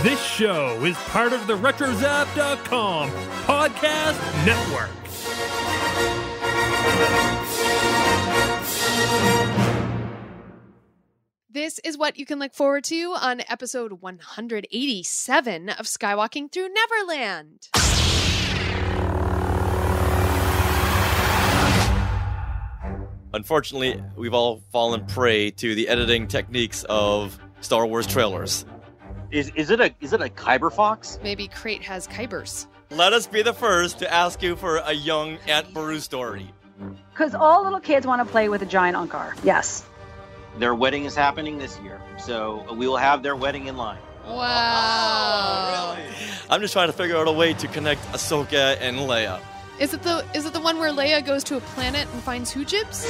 This show is part of the RetroZap.com podcast network. This is what you can look forward to on episode 187 of Skywalking Through Neverland. Unfortunately, we've all fallen prey to the editing techniques of Star Wars trailers. Is it a Kyber fox? Maybe Crate has Kybers. Let us be the first to ask you for a young Aunt Beru story. Because all little kids want to play with a giant Unkar. Yes. Their wedding is happening this year, so we will have their wedding in line. Wow. Oh, really? I'm just trying to figure out a way to connect Ahsoka and Leia. Is it the one where Leia goes to a planet and finds hoojibs?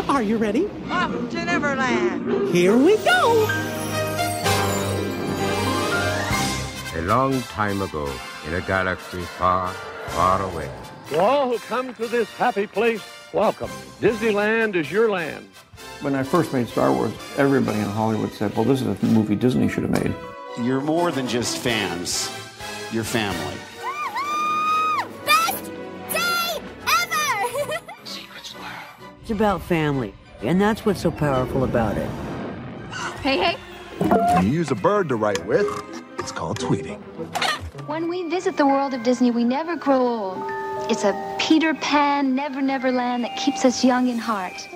Are you ready? Off to Neverland. Here we go. A long time ago, in a galaxy far, far away. To all who come to this happy place, welcome. Disneyland is your land. When I first made Star Wars, everybody in Hollywood said, well, this is a movie Disney should have made. You're more than just fans. You're family. Best day ever! Secrets lab. It's about family, and that's what's so powerful about it. Hey. When you use a bird to write with, it's called tweeting. When we visit the world of Disney, we never grow old. It's a Peter Pan, Never land that keeps us young in heart.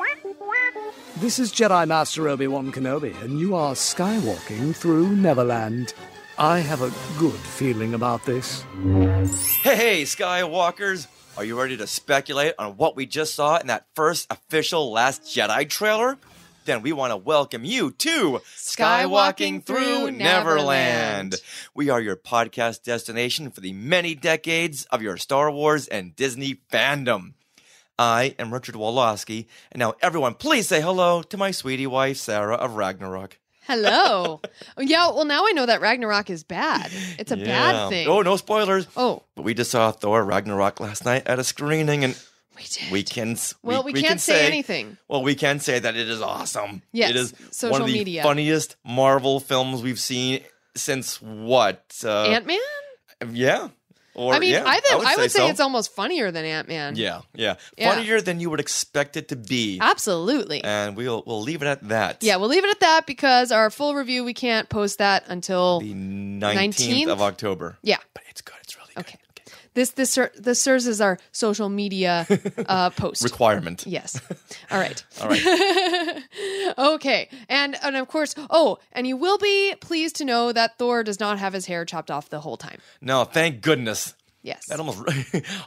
This is Jedi Master Obi-Wan Kenobi, and you are skywalking through Neverland. I have a good feeling about this. Hey, Skywalkers! Are you ready to speculate on what we just saw in that first official Last Jedi trailer? Then we want to welcome you to Skywalking Through Neverland. We are your podcast destination for the many decades of your Star Wars and Disney fandom. I am Richard Woloski, and now everyone please say hello to my sweetie wife, Sarah of Ragnarok. Hello. Yeah, well, now I know that Ragnarok is bad. It's a bad thing. Oh, no spoilers. Oh. But we just saw Thor Ragnarok last night at a screening, and we did. We can't say anything. Well, we can say that it is awesome. Yes, it is social one of the media. funniest Marvel films we've seen since what? Ant-Man? Yeah. Or, I mean, yeah, I would say so. it's almost funnier than Ant-Man. Yeah. Funnier than you would expect it to be. Absolutely. And we'll leave it at that. Yeah, we'll leave it at that because our full review, we can't post that until the 19th of October. Yeah. But it's good. It's really good. Okay. This serves as our social media post. Requirement. Yes. All right. All right. Okay. And of course, and you will be pleased to know that Thor does not have his hair chopped off the whole time. No, thank goodness. Yes. That almost,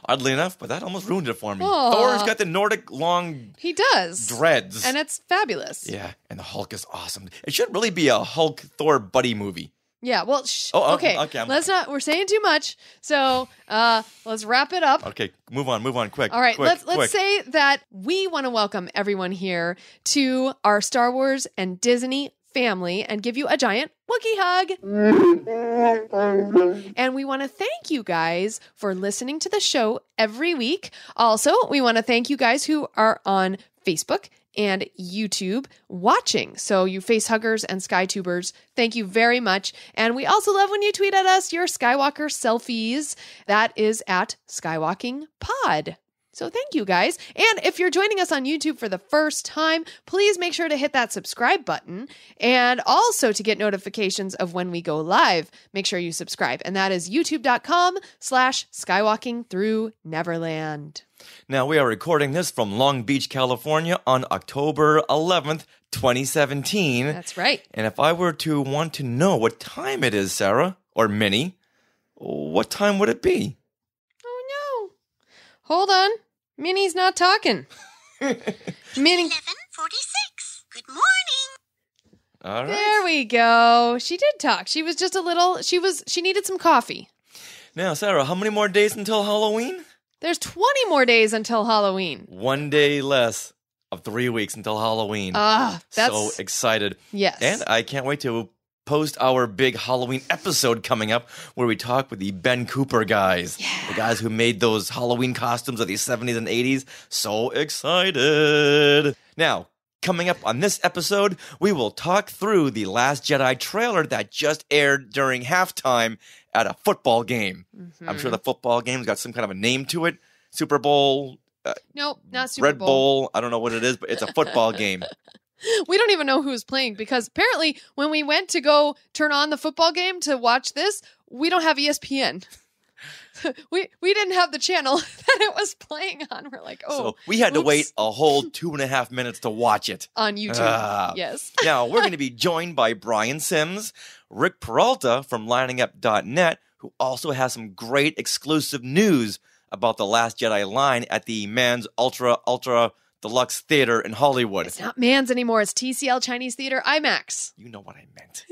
oddly enough, but that almost ruined it for me. Aww. Thor's got the Nordic long He does. dreads. And it's fabulous. Yeah, and the Hulk is awesome. It should really be a Hulk Thor buddy movie. Yeah, well, okay. Let's not. We're saying too much, so let's wrap it up. Okay, move on, quick. All right, quick. let's say that we want to welcome everyone here to our Star Wars and Disney family and give you a giant Wookiee hug. And we want to thank you guys for listening to the show every week. Also, we want to thank you guys who are on Facebook and YouTube watching. So you face huggers and SkyTubers, thank you very much. And we also love when you tweet at us your Skywalker selfies. That is at SkywalkingPod. So thank you guys. And if you're joining us on YouTube for the first time, please make sure to hit that subscribe button. And also to get notifications of when we go live, make sure you subscribe. And that is youtube.com/skywalkingthrough-neverland. Now, we are recording this from Long Beach, California on October 11th, 2017. That's right. And if I were to want to know what time it is, Sarah, or Minnie, what time would it be? Oh, no. Hold on. Minnie's not talking. Minnie. 11:46. Good morning. All right. There we go. She did talk. She was just a little, she needed some coffee. Now, Sarah, how many more days until Halloween? There's 20 more days until Halloween. 1 day less of 3 weeks until Halloween. That's so excited. Yes. And I can't wait to post our big Halloween episode coming up where we talk with the Ben Cooper guys. Yeah. The guys who made those Halloween costumes of the 70s and 80s. So excited. Now, Coming up on this episode, we will talk through the Last Jedi trailer that just aired during halftime at a football game. Mm-hmm. I'm sure the football game's got some kind of a name to it. Super Bowl. Nope, not Super Red Bowl. I don't know what it is, but it's a football game. We don't even know who's playing because apparently when we went to go turn on the football game to watch this, we don't have ESPN. we didn't have the channel that it was playing on. We're like, oh. So we had to wait a whole 2.5 minutes to watch it. On YouTube, yes. Now, we're going to be joined by Brian Sims, Ric Peralta from LiningUp.net, who also has some great exclusive news about the Last Jedi line at the Man's Ultra Deluxe Theater in Hollywood. It's not Man's anymore. It's TCL Chinese Theatre IMAX. You know what I meant.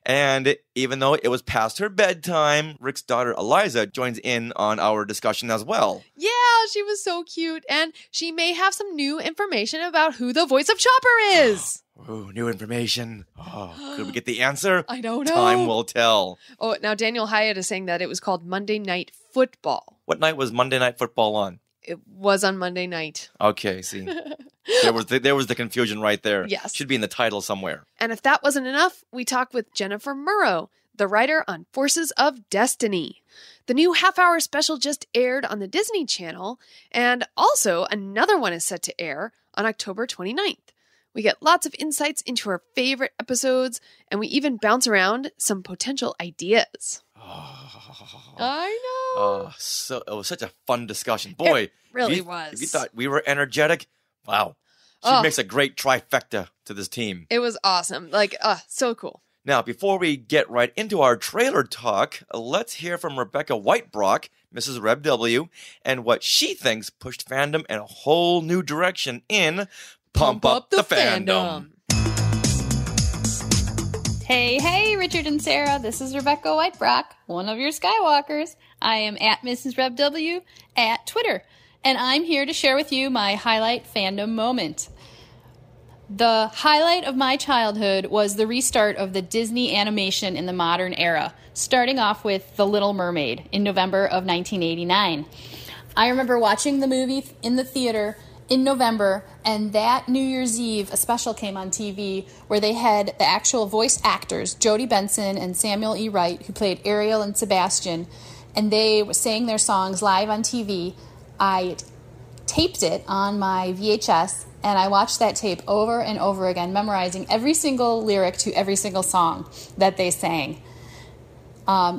And even though it was past her bedtime, Ric's daughter Eliza joins in on our discussion as well. Yeah, she was so cute. And she may have some new information about who the voice of Chopper is. Ooh, new information. Oh, could we get the answer? I don't know. Time will tell. Oh, now Daniel Hyatt is saying that it was called Monday Night Football. What night was Monday Night Football on? It was on Monday night. Okay, see. there was the confusion right there. Yes. Should be in the title somewhere. And if that wasn't enough, we talked with Jennifer Muro, the writer on Forces of Destiny. The new half-hour special just aired on the Disney Channel, and also another one is set to air on October 29th. We get lots of insights into our favorite episodes, and we even bounce around some potential ideas. I know. So it was such a fun discussion. Boy, it really was. If you thought we were energetic, wow. She makes a great trifecta to this team. It was awesome. So cool. Now, before we get right into our trailer talk, let's hear from Rebecca Whitebrock, Mrs. Reb W, and what she thinks pushed fandom in a whole new direction in Pump Up the Fandom. Hey, Richard and Sarah. This is Rebecca Whitebrock, one of your Skywalkers. I am at Mrs. Reb W at Twitter, and I'm here to share with you my highlight fandom moment. The highlight of my childhood was the restart of the Disney animation in the modern era, starting off with The Little Mermaid in November of 1989. I remember watching the movie in the theater in November, and that New Year's Eve, a special came on TV where they had the actual voice actors, Jodie Benson and Samuel E. Wright, who played Ariel and Sebastian, and they sang their songs live on TV. I taped it on my VHS, and I watched that tape over and over again, memorizing every single lyric to every single song that they sang.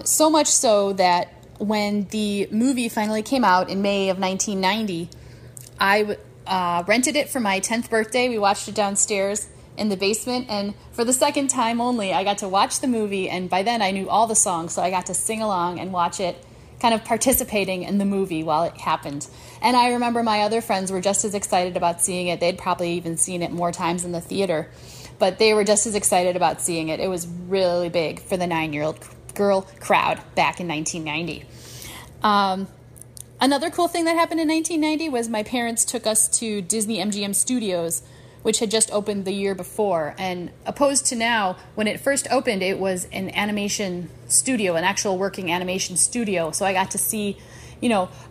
So much so that when the movie finally came out in May of 1990, I rented it for my 10th birthday. We watched it downstairs in the basement, and for the second time only, I got to watch the movie, and by then I knew all the songs, so I got to sing along and watch it, kind of participating in the movie while it happened. And I remember my other friends were just as excited about seeing it. They'd probably even seen it more times in the theater, but they were just as excited about seeing it. It was really big for the 9-year-old girl crowd back in 1990. Another cool thing that happened in 1990 was my parents took us to Disney MGM Studios, which had just opened the year before. And opposed to now, when it first opened, it was an animation studio, an actual working animation studio. So I got to see,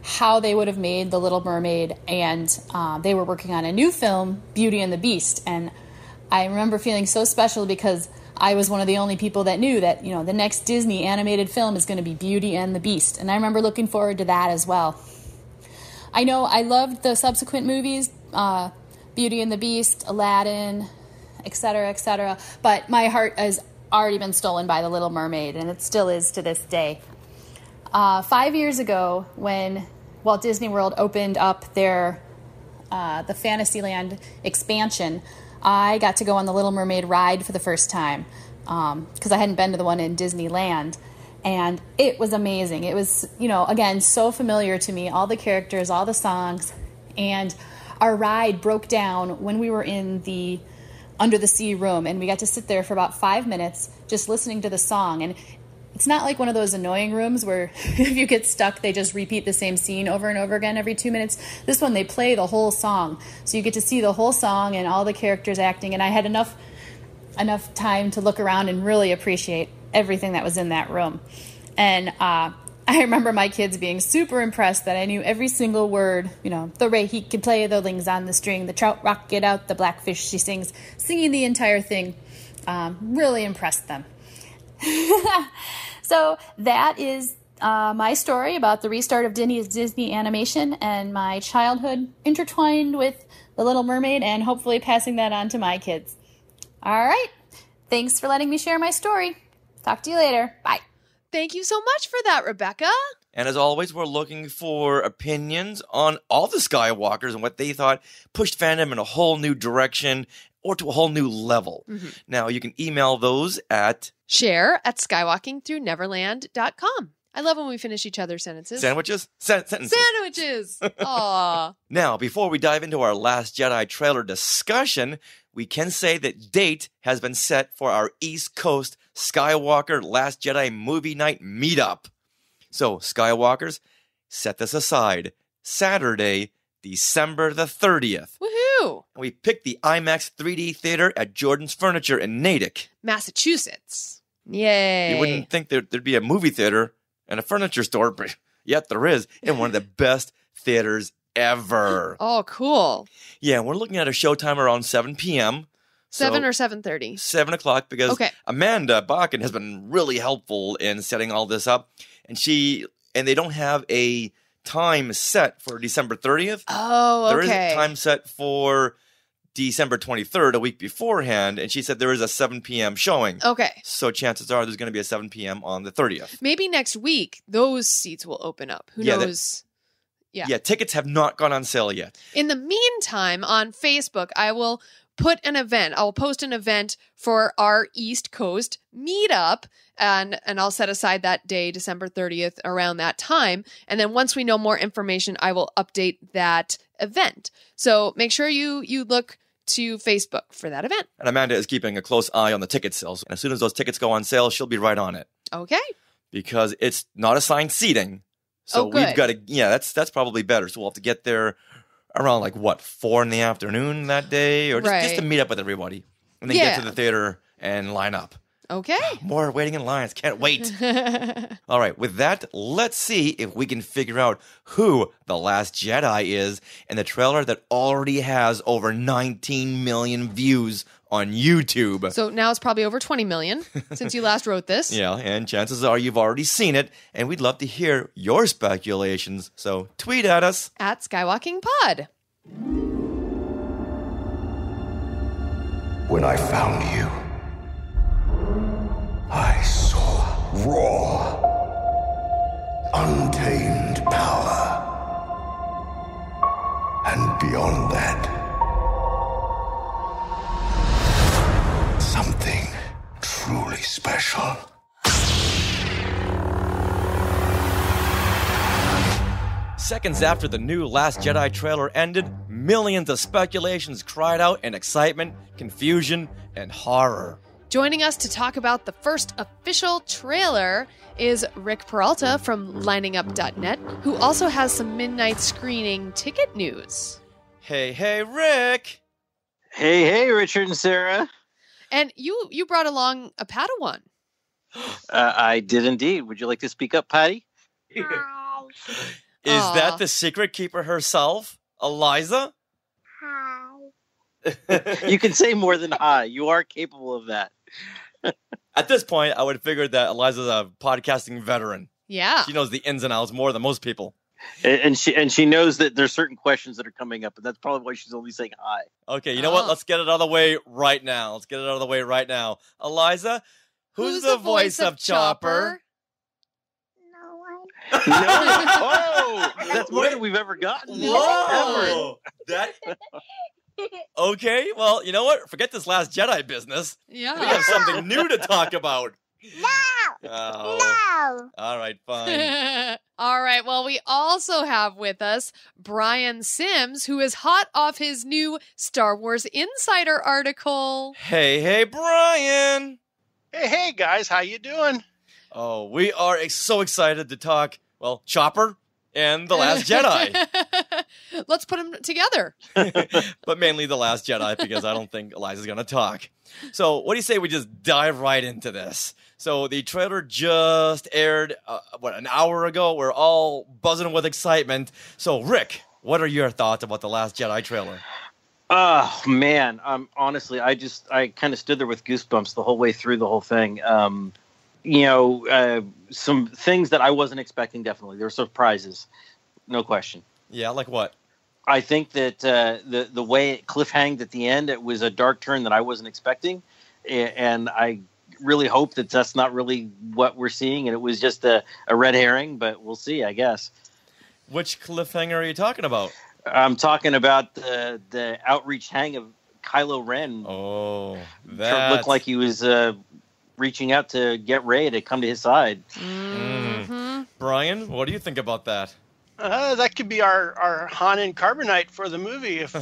how they would have made The Little Mermaid. And they were working on a new film, Beauty and the Beast. And I remember feeling so special because I was one of the only people that knew that, the next Disney animated film is going to be Beauty and the Beast. And I remember looking forward to that as well. I know I loved the subsequent movies, Beauty and the Beast, Aladdin, etc., but my heart has already been stolen by The Little Mermaid, and it still is to this day. 5 years ago, when Walt Disney World opened up their the Fantasyland expansion, I got to go on the Little Mermaid ride for the first time because I hadn't been to the one in Disneyland. And it was amazing. It was, again, so familiar to me, all the characters, all the songs. And our ride broke down when we were in the under the sea room, and we got to sit there for about 5 minutes just listening to the song. And it's not like one of those annoying rooms where if you get stuck, they just repeat the same scene over and over again every 2 minutes. This one, they play the whole song. So you get to see the whole song and all the characters acting. And I had enough time to look around and really appreciate everything that was in that room. And I I remember my kids being super impressed that I knew every single word. You know, the ray he could play, the lings on the string, the trout rock get out, the blackfish she sings, singing the entire thing. Really impressed them. So that is my story about the restart of Disney animation and my childhood intertwined with The Little Mermaid and hopefully passing that on to my kids. All right. Thanks for letting me share my story. Talk to you later. Bye. Thank you so much for that, Rebecca. And as always, we're looking for opinions on all the Skywalkers and what they thought pushed fandom in a whole new direction or to a whole new level. Mm-hmm. Now, you can email those at share@skywalkingthroughneverland.com. I love when we finish each other's sentences. Sandwiches? Sentences. Sandwiches! Aw. Now, before we dive into our Last Jedi trailer discussion, we can say that date has been set for our East Coast Skywalker Last Jedi movie night meetup. So, Skywalkers, set this aside. Saturday, December the 30th. Woohoo! We picked the IMAX 3D theater at Jordan's Furniture in Natick, Massachusetts. Yay. You wouldn't think there'd be a movie theater and a furniture store, but yet there is, in one of the best theaters ever. Oh, cool. Yeah, we're looking at a showtime around 7 p.m. 7 or 7:30? 7 o'clock, because Amanda Bakken has been really helpful in setting all this up. And they don't have a time set for December 30th. Oh, okay. There is a time set for December 23rd, a week beforehand, and she said there is a 7 p.m. showing. Okay. So chances are there's going to be a 7 p.m. on the 30th. Maybe next week those seats will open up. Who knows? Yeah, tickets have not gone on sale yet. In the meantime, on Facebook, I will put an event. I'll post an event for our East Coast meetup, and I'll set aside that day, December 30th, around that time. And then once we know more information, I will update that event. So make sure you look to Facebook for that event. And Amanda is keeping a close eye on the ticket sales. And as soon as those tickets go on sale, she'll be right on it. Okay. Because it's not assigned seating. So we've got to, that's probably better. So we'll have to get there around 4 in the afternoon that day, or just to meet up with everybody and then get to the theater and line up. Okay. More waiting in lines. Can't wait. All right. With that, let's see if we can figure out who the Last Jedi is in the trailer that already has over 19 million views on YouTube. So now it's probably over 20 million since you last wrote this. Yeah, and chances are you've already seen it, and we'd love to hear your speculations. So tweet at us at SkywalkingPod. When I found you, I saw raw, untamed power. And beyond that, something truly special. Seconds after the new Last Jedi trailer ended, millions of speculations cried out in excitement, confusion, and horror. Joining us to talk about the first official trailer is Ric Peralta from LiningUp.net, who also has some midnight screening ticket news. Hey, Rick! Hey, Richard and Sarah. And you brought along a Padawan. I did indeed. Would you like to speak up, Patty? Is that the secret keeper herself, Eliza? You can say more than hi. You are capable of that. At this point, I would have figured that Eliza's a podcasting veteran. Yeah. She knows the ins and outs more than most people. And she knows that there's certain questions that are coming up, and that's probably why she's only saying hi. Okay, you know what? Let's get it out of the way right now. Eliza, who's the voice of Chopper? No. Oh, that's more than we've ever gotten. Whoa! Okay, well, you know what? Forget this Last Jedi business. Yeah. We have something new to talk about. No! No! All right, fine. All right, well, we also have with us Brian Sims, who is hot off his new Star Wars Insider article. Hey, Brian! Hey, guys, how you doing? Oh, we are so excited to talk, Chopper and The Last Jedi. Let's put them together. But mainly The Last Jedi, because I don't think Eliza's going to talk. So what do you say we just dive right into this? So the trailer just aired, an hour ago? We're all buzzing with excitement. So, Rick, what are your thoughts about the Last Jedi trailer? Oh, man. Honestly, I kind of stood there with goosebumps the whole way through the whole thing. Some things that I wasn't expecting, definitely. There were surprises, no question. Yeah, like what? I think that the way it cliffhanged at the end, it was a dark turn that I wasn't expecting. And I really hope that that's not really what we're seeing, and it was just a red herring, but we'll see, I guess. Which cliffhanger are you talking about? I'm talking about the outreach hang of Kylo Ren. Oh, that looked like he was reaching out to get Rey to come to his side. Mm-hmm. Brian, what do you think about that? That could be our Han and Carbonite for the movie if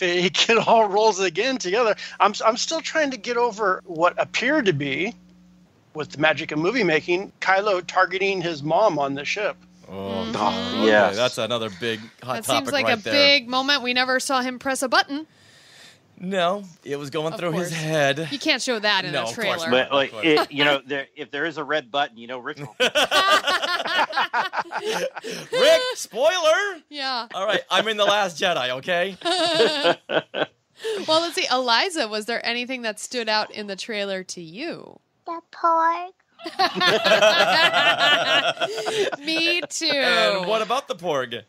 it all rolls again together. I'm still trying to get over what appeared to be, with the magic of movie making, Kylo targeting his mom on the ship. Oh, yeah, okay, that's another big hot topic. That seems like a big moment. We never saw him press a button. No, it was going through his head. You can't show that in a trailer. But if there is a red button, Rick will. Rick, spoiler. Yeah. All right, I'm in The Last Jedi, okay? Well, let's see. Eliza, was there anything that stood out in the trailer to you? The porg. Me too. And what about the porg? It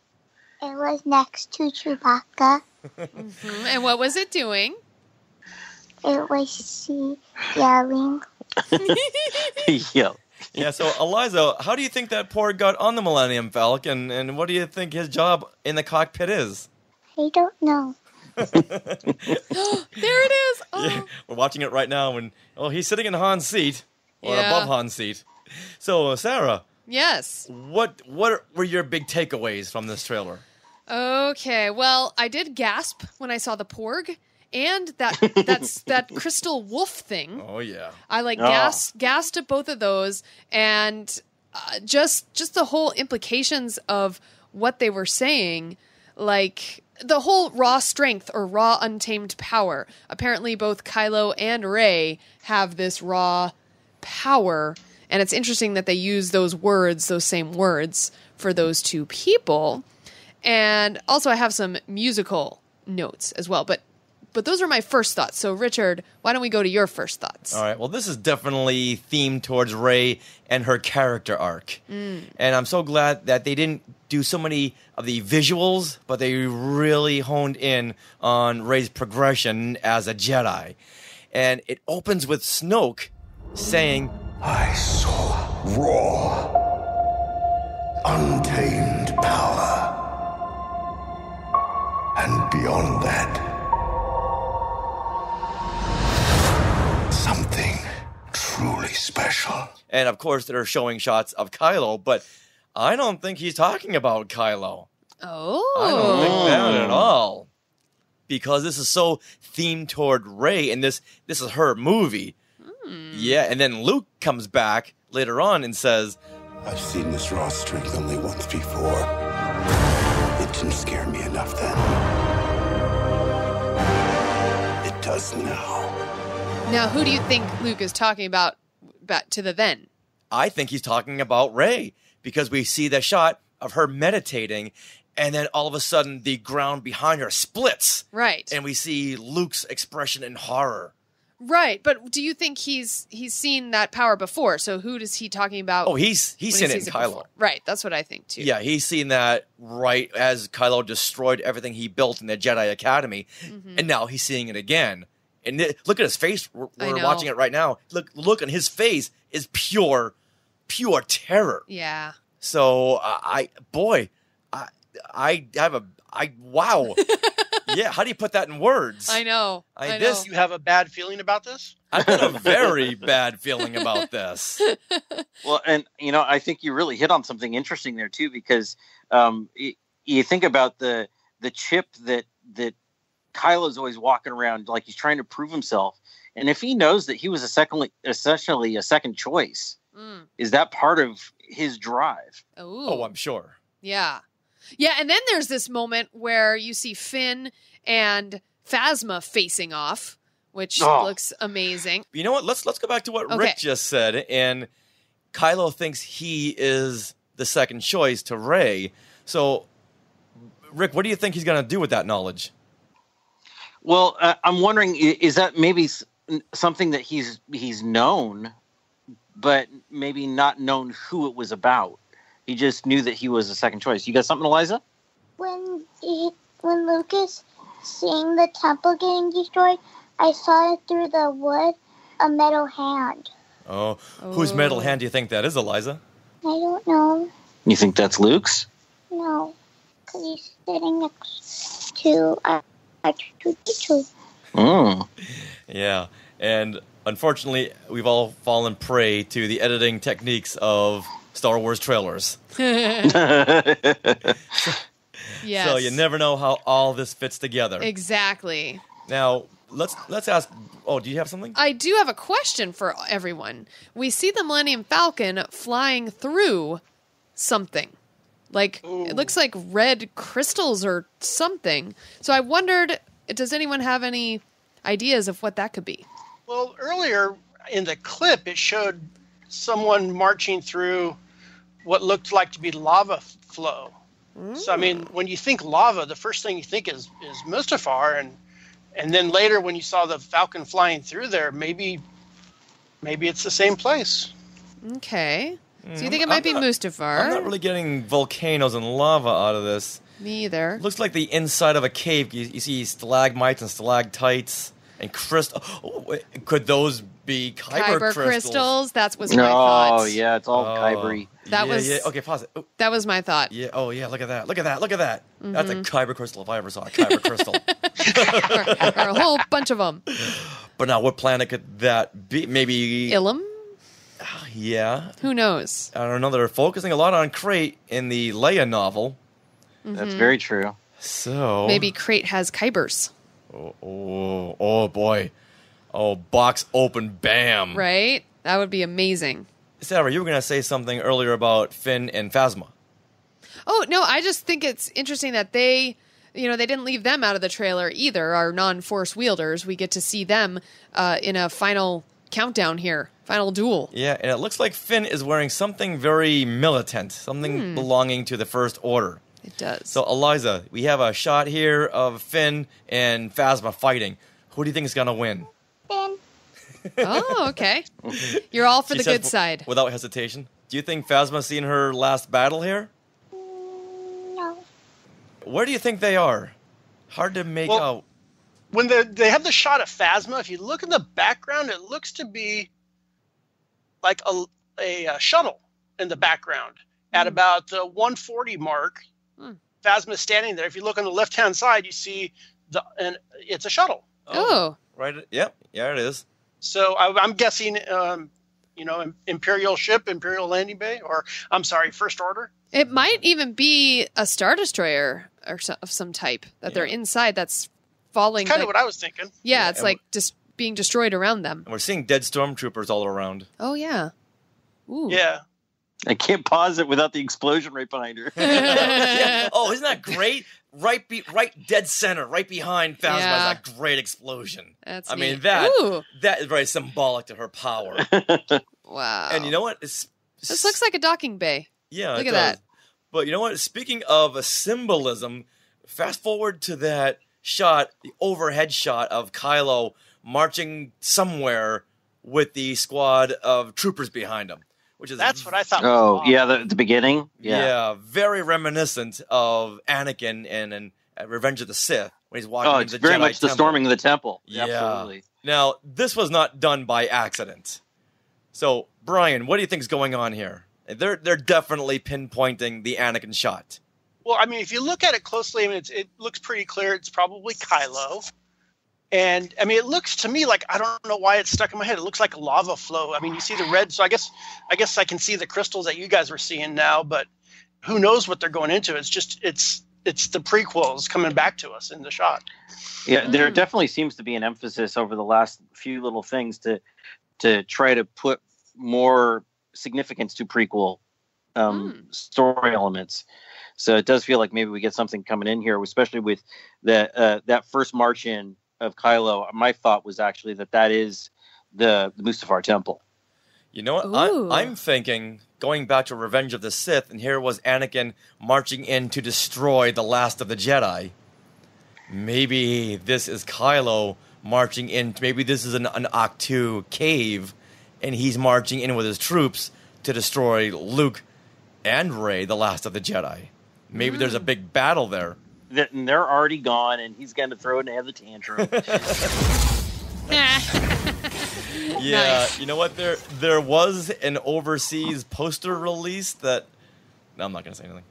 was next to Chewbacca. Mm-hmm. And what was it doing? It was yelling. Yeah, so Eliza, how do you think that porg got on the Millennium Falcon, and what do you think his job in the cockpit is? I don't know. There it is. Oh. Yeah, we're watching it right now, and he's sitting in Han's seat, or above Han's seat. So, Sarah. Yes. What were your big takeaways from this trailer? Okay, well, I did gasp when I saw the porg and that crystal wolf thing. Oh yeah, I gasped at both of those, and just the whole implications of what they were saying, like the whole raw strength or raw untamed power. Apparently, both Kylo and Rey have this raw power, and it's interesting that they use those same words for those two people. And also I have some musical notes as well, but those are my first thoughts. So Richard, why don't we go to your first thoughts? All right, well, this is definitely themed towards Rey and her character arc. And I'm so glad that they didn't do so many of the visuals, but they really honed in on Rey's progression as a Jedi. And it opens with Snoke saying, I saw raw, untamed power. And beyond that, something truly special. And of course, they're showing shots of Kylo, but I don't think he's talking about Kylo. Oh. I don't think that at all. Because this is so themed toward Rey, and this is her movie. Yeah, and then Luke comes back later on and says, I've seen this raw strength only once before. It didn't scare me enough then. It does now. Now, who do you think Luke is talking about to the then? I think he's talking about Rey, because we see the shot of her meditating, and then all of a sudden the ground behind her splits. Right. And we see Luke's expression in horror. Right, but do you think he's seen that power before? So who is he talking about? Oh, he's seen it in Kylo. Before? Right, that's what I think too. Yeah, he's seen that right as Kylo destroyed everything he built in the Jedi Academy, and now he's seeing it again. And look at his face. We're watching it right now. Look on his face is pure terror. Yeah. So wow. Yeah, how do you put that in words? I know. You have a bad feeling about this? I've got a very bad feeling about this. Well, and I think you really hit on something interesting there too, because you think about the chip that Kylo's always walking around like he's trying to prove himself, and if he knows that he was essentially a second choice, is that part of his drive? Oh, I'm sure. Yeah. Yeah, and then there's this moment where you see Finn and Phasma facing off, which looks amazing. You know what? Let's go back to what Rick just said. And Kylo thinks he is the second choice to Rey. So, Rick, what do you think he's going to do with that knowledge? Well, I'm wondering, is that maybe something that he's known, but maybe not known who it was about? He just knew that he was the second choice. You got something, Eliza? When Lucas seeing the temple getting destroyed, I saw it through the wood, a metal hand. Oh, whose metal hand do you think that is, Eliza? I don't know. You think that's Luke's? No, because he's sitting next to R2-D2. Oh. Yeah, and unfortunately, we've all fallen prey to the editing techniques of Star Wars trailers. Yes. So you never know how all this fits together. Exactly. Now, let's ask... Oh, do you have something? I do have a question for everyone. We see the Millennium Falcon flying through something. Like, it looks like red crystals or something. So I wondered, does anyone have any ideas of what that could be? Well, earlier in the clip, it showed someone marching through what looked like to be lava flow. So, I mean, when you think lava, the first thing you think is Mustafar, and then later when you saw the Falcon flying through there, maybe it's the same place. Okay. So you think it might be Mustafar? I'm not really getting volcanoes and lava out of this. Me either. Looks like the inside of a cave. You see stalagmites and stalactites and crystal. Oh, could those be Kyber crystals? That was my thought. Oh, yeah, it's all Kyber-y. Yeah. Okay, pause it. Oh. That was my thought. Yeah. Oh, yeah. Look at that. Mm-hmm. That's a Kyber crystal if I ever saw a Kyber crystal. or a whole bunch of them. But now, what planet could that be? Maybe Ilum? Yeah. Who knows? I don't know. They're focusing a lot on Crate in the Leia novel. Mm-hmm. That's very true. So maybe Crate has Kybers. Oh boy. Oh, box open, bam. Right? That would be amazing. Sarah, you were going to say something earlier about Finn and Phasma. Oh, no, I just think it's interesting that they didn't leave them out of the trailer either, our non-Force wielders. We get to see them in a final countdown here, final duel. Yeah, and it looks like Finn is wearing something very militant, something belonging to the First Order. It does. So, Eliza, we have a shot here of Finn and Phasma fighting. Who do you think is going to win? Finn. Oh, okay. You're all for the good side. Without hesitation. Do you think Phasma's seen her last battle here? No. Where do you think they are? Hard to make out. When they have the shot of Phasma, if you look in the background, it looks to be like a shuttle in the background. At about the 140 mark, Phasma's standing there. If you look on the left-hand side, you see and it's a shuttle. Oh. Right. Yep. Yeah, it is. So I'm guessing, Imperial ship, Imperial landing bay, or I'm sorry, First Order. It might even be a Star Destroyer of some type that they're inside that's falling. That's kind of what I was thinking. Yeah, it's like just being destroyed around them. And we're seeing dead stormtroopers all around. Oh, yeah. Ooh. Yeah. I can't pause it without the explosion right behind her. Yeah. Oh, isn't that great? Right dead center, right behind Phasma is that great explosion. That's neat. Ooh. That is very symbolic to her power. Wow. And you know what? This looks like a docking bay. Yeah, Look it at does. that. But you know what? Speaking of a symbolism, fast forward to that shot, the overhead shot of Kylo marching somewhere with the squad of troopers behind him. That's what I thought. Oh, yeah, the beginning. Yeah, very reminiscent of Anakin and Revenge of the Sith when he's walking into it's the very Jedi much the temple. storming of the temple. Yeah. Absolutely. Now, this was not done by accident. So, Brian, what do you think is going on here? They're definitely pinpointing the Anakin shot. Well, I mean, if you look at it closely, I mean, it looks pretty clear. It's probably Kylo. And, I mean, it looks to me like, I don't know why it's stuck in my head. It looks like a lava flow. I mean, you see the red, so I guess I can see the crystals that you guys were seeing now, but who knows what they're going into. It's just, it's the prequels coming back to us in the shot. Yeah, there definitely seems to be an emphasis over the last few little things to try to put more significance to prequel story elements. So it does feel like maybe we get something coming in here, especially with that first march in of Kylo, my thought was actually that is the Mustafar Temple. You know what? I'm thinking, going back to Revenge of the Sith, and here was Anakin marching in to destroy the last of the Jedi. Maybe this is Kylo marching in. Maybe this is an Ahch-To cave, and he's marching in with his troops to destroy Luke and Rey, the last of the Jedi. Maybe there's a big battle there. And they're already gone, and he's going to throw it and have the tantrum. Yeah, Nice. You know what? There was an overseas poster release that... No, I'm not going to say anything.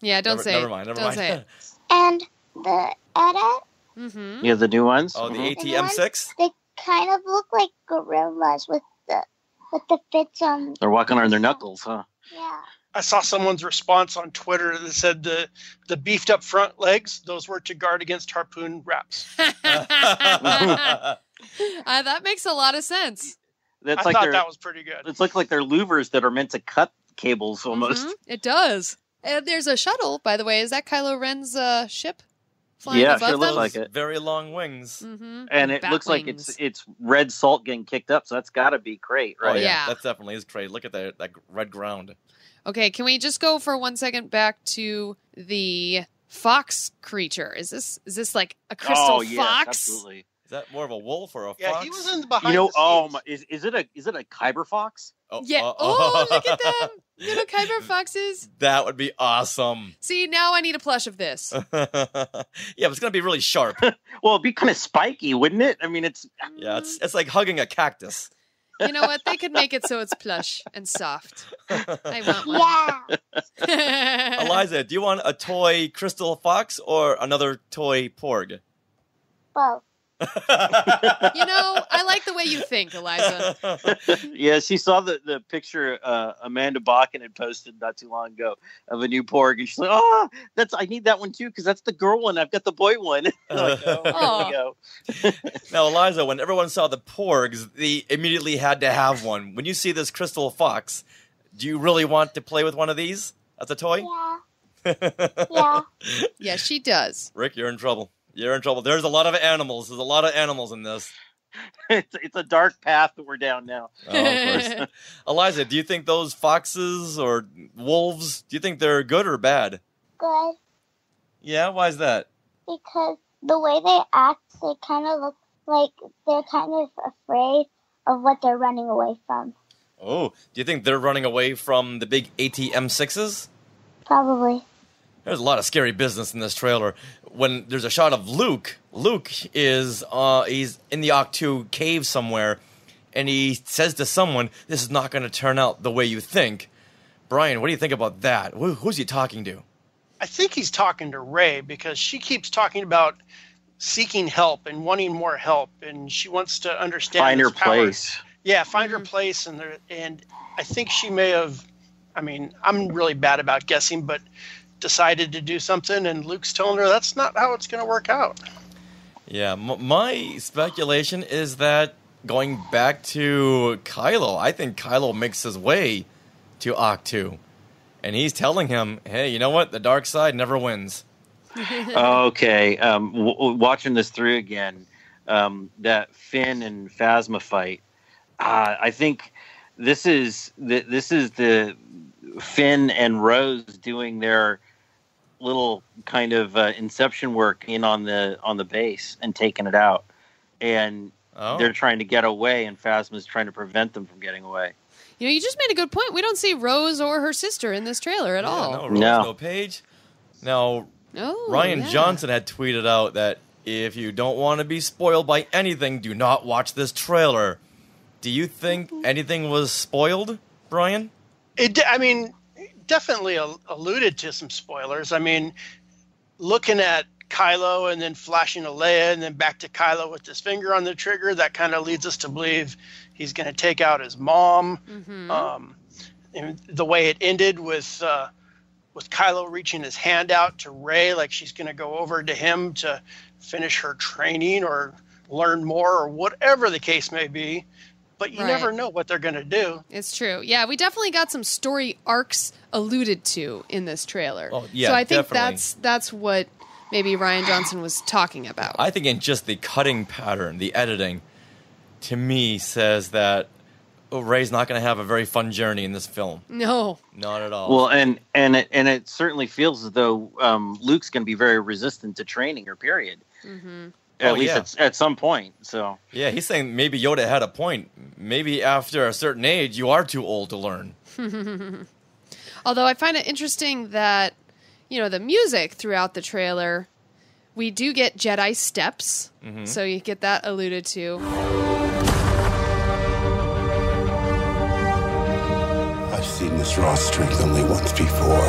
Yeah, don't say it. Never mind. Don't say it. And the edit, Mm-hmm. Yeah, the new ones. Oh, the Mhm. ATM-6? they kind of look like gorillas with the fits on. They're walking on their knuckles, huh? Yeah. I saw someone's response on Twitter that said the beefed up front legs, those were to guard against harpoon wraps. That makes a lot of sense. That's I thought that was pretty good. It's like they're louvers that are meant to cut cables almost. Mhm, it does. And there's a shuttle, by the way. Is that Kylo Ren's ship flying Yeah, above sure looks them? like it. Very long wings. Mm-hmm. And it looks like it's red salt getting kicked up, so that's got to be great, right? Oh, yeah. Yeah. That definitely is great. Look at that red ground. Okay, can we just go for 1 second back to the fox creature? Is this like a crystal yes, fox? absolutely. Is that more of a wolf or a Yeah, fox? he was in behind You know, the scenes. is it a Kyber fox? Oh, Yeah. Oh, look at them. Little Kyber foxes. That would be awesome. See, now I need a plush of this. Yeah, but it's going to be really sharp. Well, it'd be kind of spiky, wouldn't it? I mean, it's Yeah, it's like hugging a cactus. You know what? They could make it so it's plush and soft. I want one. Yeah. Eliza, do you want a toy crystal fox or another toy porg? Both. You know, I like the way you think, Eliza. yeah. She saw the picture Amanda Bakken had posted not too long ago of a new porg, and she's like, "Oh, I need that one too because that's the girl one. I've got the boy one." Like, oh, there we go. Now, Eliza, when everyone saw the porgs, they immediately had to have one. When you see this crystal fox, do you really want to play with one of these as a toy? Yeah. Yeah, she does. Rick, you're in trouble. You're in trouble. There's a lot of animals. There's a lot of animals in this. It's a dark path that we're down now. Oh, of course. Eliza, do you think those foxes or wolves, do you think they're good or bad? Good. Yeah, why is that? Because the way they act, they kind of look like they're kind of afraid of what they're running away from. Oh, do you think they're running away from the big ATM-6s? Probably. There's a lot of scary business in this trailer. When there's a shot of Luke is he's in the Ahch-To cave somewhere, and he says to someone, "This is not going to turn out the way you think." Brian, what do you think about that? Who's he talking to? I think he's talking to Rey because she keeps talking about seeking help and wanting more help, and she wants to understand Find her his power. place. Yeah, find her place, and I think she may have. I mean, I'm really bad about guessing, but decided to do something, and Luke's telling her that's not how it's going to work out. Yeah, my speculation is that going back to Kylo, I think Kylo makes his way to Ahch-To, and he's telling him, "Hey, you know what? The dark side never wins." Okay, watching this through again, that Finn and Phasma fight. I think this is the Finn and Rose doing their little kind of inception work in on the base and taking it out, and they're trying to get away, and Phasma's trying to prevent them from getting away. You know, you just made a good point. We don't see Rose or her sister in this trailer at all. No, Rose, no Paige. Now, Ryan yeah. Johnson had tweeted out that if you don't want to be spoiled by anything, do not watch this trailer. Do you think anything was spoiled, Brian? I mean, definitely alluded to some spoilers. I mean, looking at Kylo and then flashing to Leia and then back to Kylo with his finger on the trigger, that kind of leads us to believe he's going to take out his mom. Mm-hmm. And the way it ended with Kylo reaching his hand out to Rey, like she's going to go over to him to finish her training or learn more or whatever the case may be. But you never know what they're going to do. It's true. Yeah, we definitely got some story arcs alluded to in this trailer. Oh, yeah, so I think definitely. that's what maybe Rian Johnson was talking about. I think in just the cutting pattern, the editing, to me says that Rey's not going to have a very fun journey in this film. No. Not at all. Well, and it certainly feels as though Luke's going to be very resistant to training or period. Mm-hmm. At least at some point. So yeah, he's saying maybe Yoda had a point. Maybe after a certain age, you are too old to learn. Although I find it interesting that, the music throughout the trailer, we do get Jedi steps. Mm-hmm. So you get that alluded to. I've seen this raw strength only once before.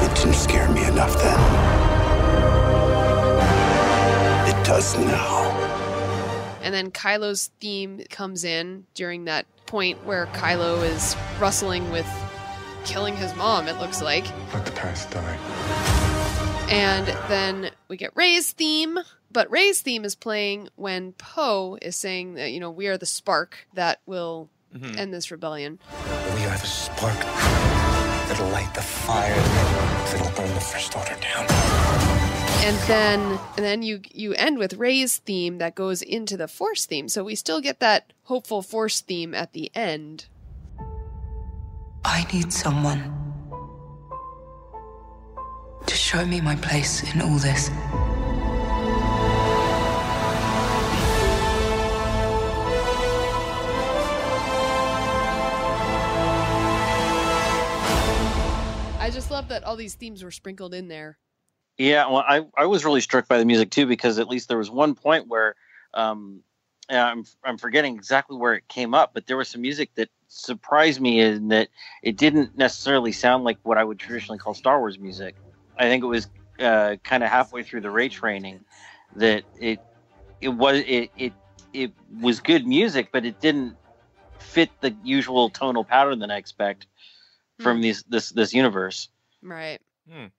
It didn't scare me enough then. It does now. And then Kylo's theme comes in during that point where Kylo is wrestling with killing his mom, it looks like. Let the past die. And then we get Rey's theme, but Rey's theme is playing when Poe is saying that, we are the spark that will end this rebellion. We are the spark that'll light the fire that'll burn the First Order down. And then you end with Rey's theme that goes into the Force theme. So we still get that hopeful Force theme at the end. I need someone to show me my place in all this. I just love that all these themes were sprinkled in there. Yeah, well, I was really struck by the music too, because at least there was one point where I'm forgetting exactly where it came up, but there was some music that surprised me in that it didn't necessarily sound like what I would traditionally call Star Wars music. I think it was kind of halfway through the Rey training that it was good music, but it didn't fit the usual tonal pattern that I expect from this universe. Right.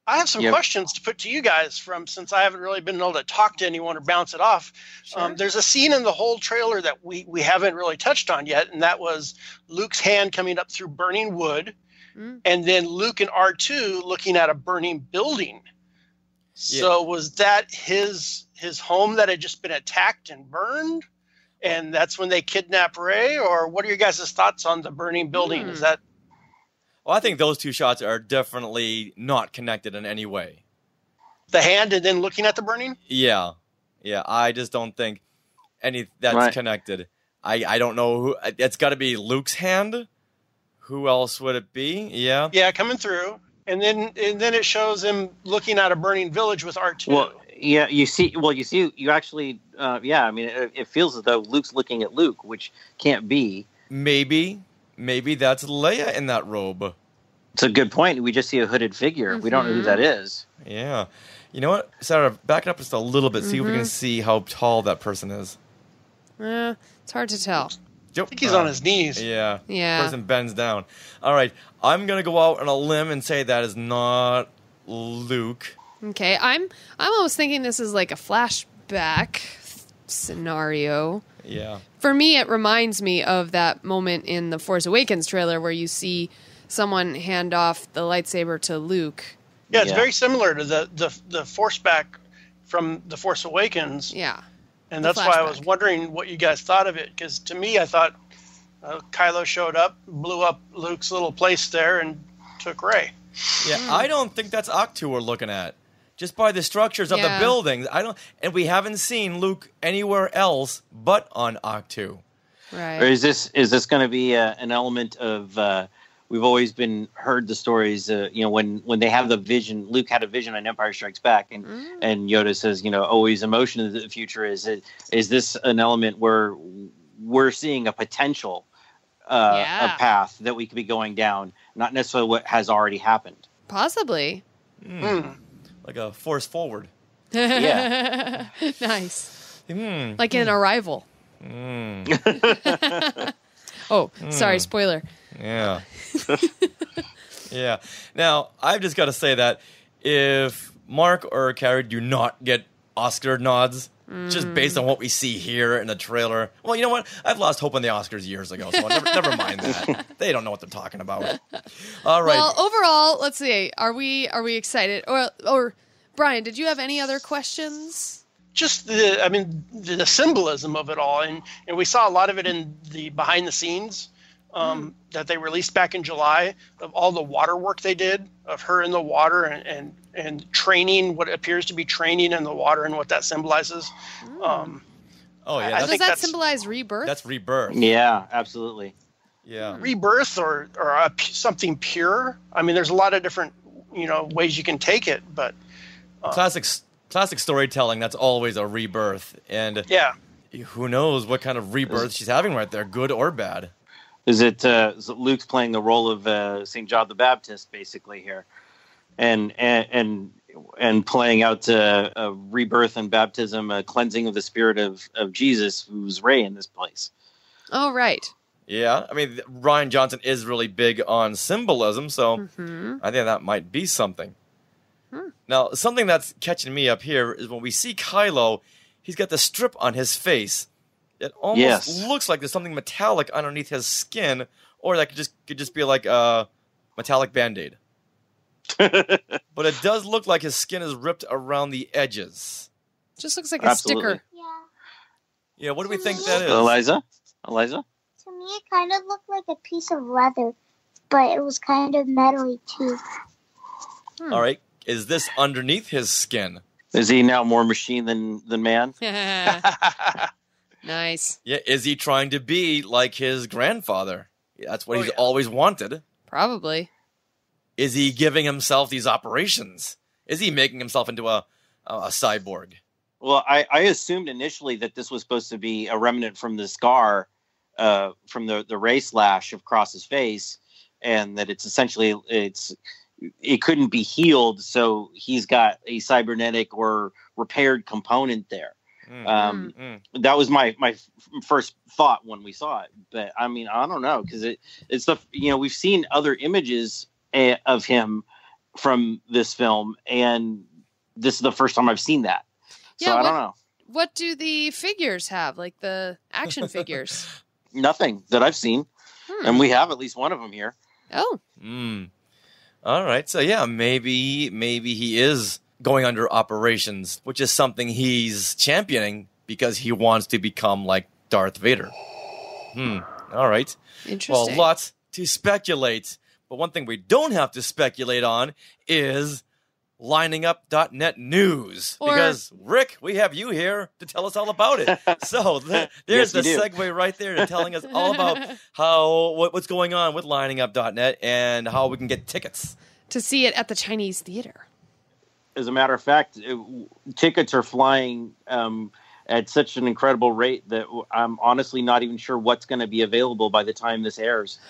I have some questions to put to you guys since I haven't really been able to talk to anyone or bounce it off. Sure. There's a scene in the whole trailer that we haven't really touched on yet, and that was Luke's hand coming up through burning wood, and then Luke and R2 looking at a burning building. Yeah. So was that his home that had just been attacked and burned, and that's when they kidnap Rey? Or what are your guys' thoughts on the burning building? Is that... Well, I think those two shots are definitely not connected in any way. The hand and then looking at the burning? Yeah. I just don't think that's connected. I don't know who. It's got to be Luke's hand. Who else would it be? Yeah. Yeah, coming through, and then it shows him looking at a burning village with R2. Well, yeah, you actually. I mean, it feels as though Luke's looking at Luke, which can't be. Maybe that's Leia in that robe. It's a good point. We just see a hooded figure. Mm-hmm. We don't know who that is. Yeah. You know what, Sarah, back it up just a little bit. See if we can see how tall that person is. It's hard to tell. I think he's on his knees. Yeah. Person bends down. All right. I'm going to go out on a limb and say that is not Luke. Okay. I'm almost thinking this is like a flashback scenario. Yeah. For me, it reminds me of that moment in the Force Awakens trailer where you see someone hand off the lightsaber to Luke. Yeah, it's very similar to the Force back from the Force Awakens. Yeah. And that's why I was wondering what you guys thought of it, because to me, I thought Kylo showed up, blew up Luke's little place there, and took Rey. Yeah, I don't think that's Ahch-To we're looking at. Just by the structures of the buildings, and we haven't seen Luke anywhere else but on Ahch-To. Right. Or is this going to be an element of? We've always heard the stories. When they have the vision, Luke had a vision on Empire Strikes Back, and Yoda says, always emotion of the future. Is this an element where we're seeing a potential a path that we could be going down, not necessarily what has already happened? Possibly. Like a force forward. Yeah. Nice. Like in Arrival. Sorry, spoiler. Yeah. Yeah. Now, I've just got to say that if Mark or Carrie do not get Oscar nods, just based on what we see here in the trailer, well, you know what? I've lost hope on the Oscars years ago, so never mind that. They don't know what they're talking about. All right. Well, overall, let's see. Are we excited? Or Brian, did you have any other questions? Just the symbolism of it all, and we saw a lot of it in the behind the scenes that they released back in July, of all the water work they did of her in the water and training, what appears to be training in the water, and what that symbolizes. Does that symbolize rebirth? That's rebirth. Yeah, absolutely. Yeah, rebirth or something pure. I mean, there's a lot of different ways you can take it, but classic storytelling. That's always a rebirth, and who knows what kind of rebirth she's having right there, good or bad. Is it Luke's playing the role of St. John the Baptist basically here, and playing out a rebirth and baptism, a cleansing of the spirit of Jesus, who's Rey in this place. Oh, right. Yeah, I mean, Rian Johnson is really big on symbolism, so I think that might be something. Now, something that's catching me up here is when we see Kylo, he's got the strip on his face. It almost looks like there's something metallic underneath his skin, or that could just be like a metallic Band-Aid. But it does look like his skin is ripped around the edges. Just looks like a sticker. Yeah, what do we think that is? Eliza? To me, it kind of looked like a piece of leather, but it was kind of metally too. All right. Is this underneath his skin? Is he now more machine than man? Nice. Yeah, is he trying to be like his grandfather? That's what he's always wanted. Probably. Is he giving himself these operations? Is he making himself into a cyborg? Well, I assumed initially that this was supposed to be a remnant from the scar from the Rey slash across his face, and that it's essentially it couldn't be healed, so he's got a cybernetic or repaired component there. That was my first thought when we saw it, but I mean, I don't know, because it's the we've seen other images of him from this film, and this is the first time I've seen that. So I don't know. What do the figures have, like the action figures? Nothing that I've seen, and we have at least one of them here. Oh. All right, so yeah, maybe he is going under operations, which is something he's championing because he wants to become like Darth Vader. All right. Interesting. Well, lots to speculate, but one thing we don't have to speculate on is LiningUp.net news. Because, Rick, we have you here to tell us all about it. So there's the segue right there to telling us all about what's going on with LiningUp.net and how we can get tickets. To see it at the Chinese Theater. As a matter of fact, tickets are flying at such an incredible rate that I'm honestly not even sure what's going to be available by the time this airs.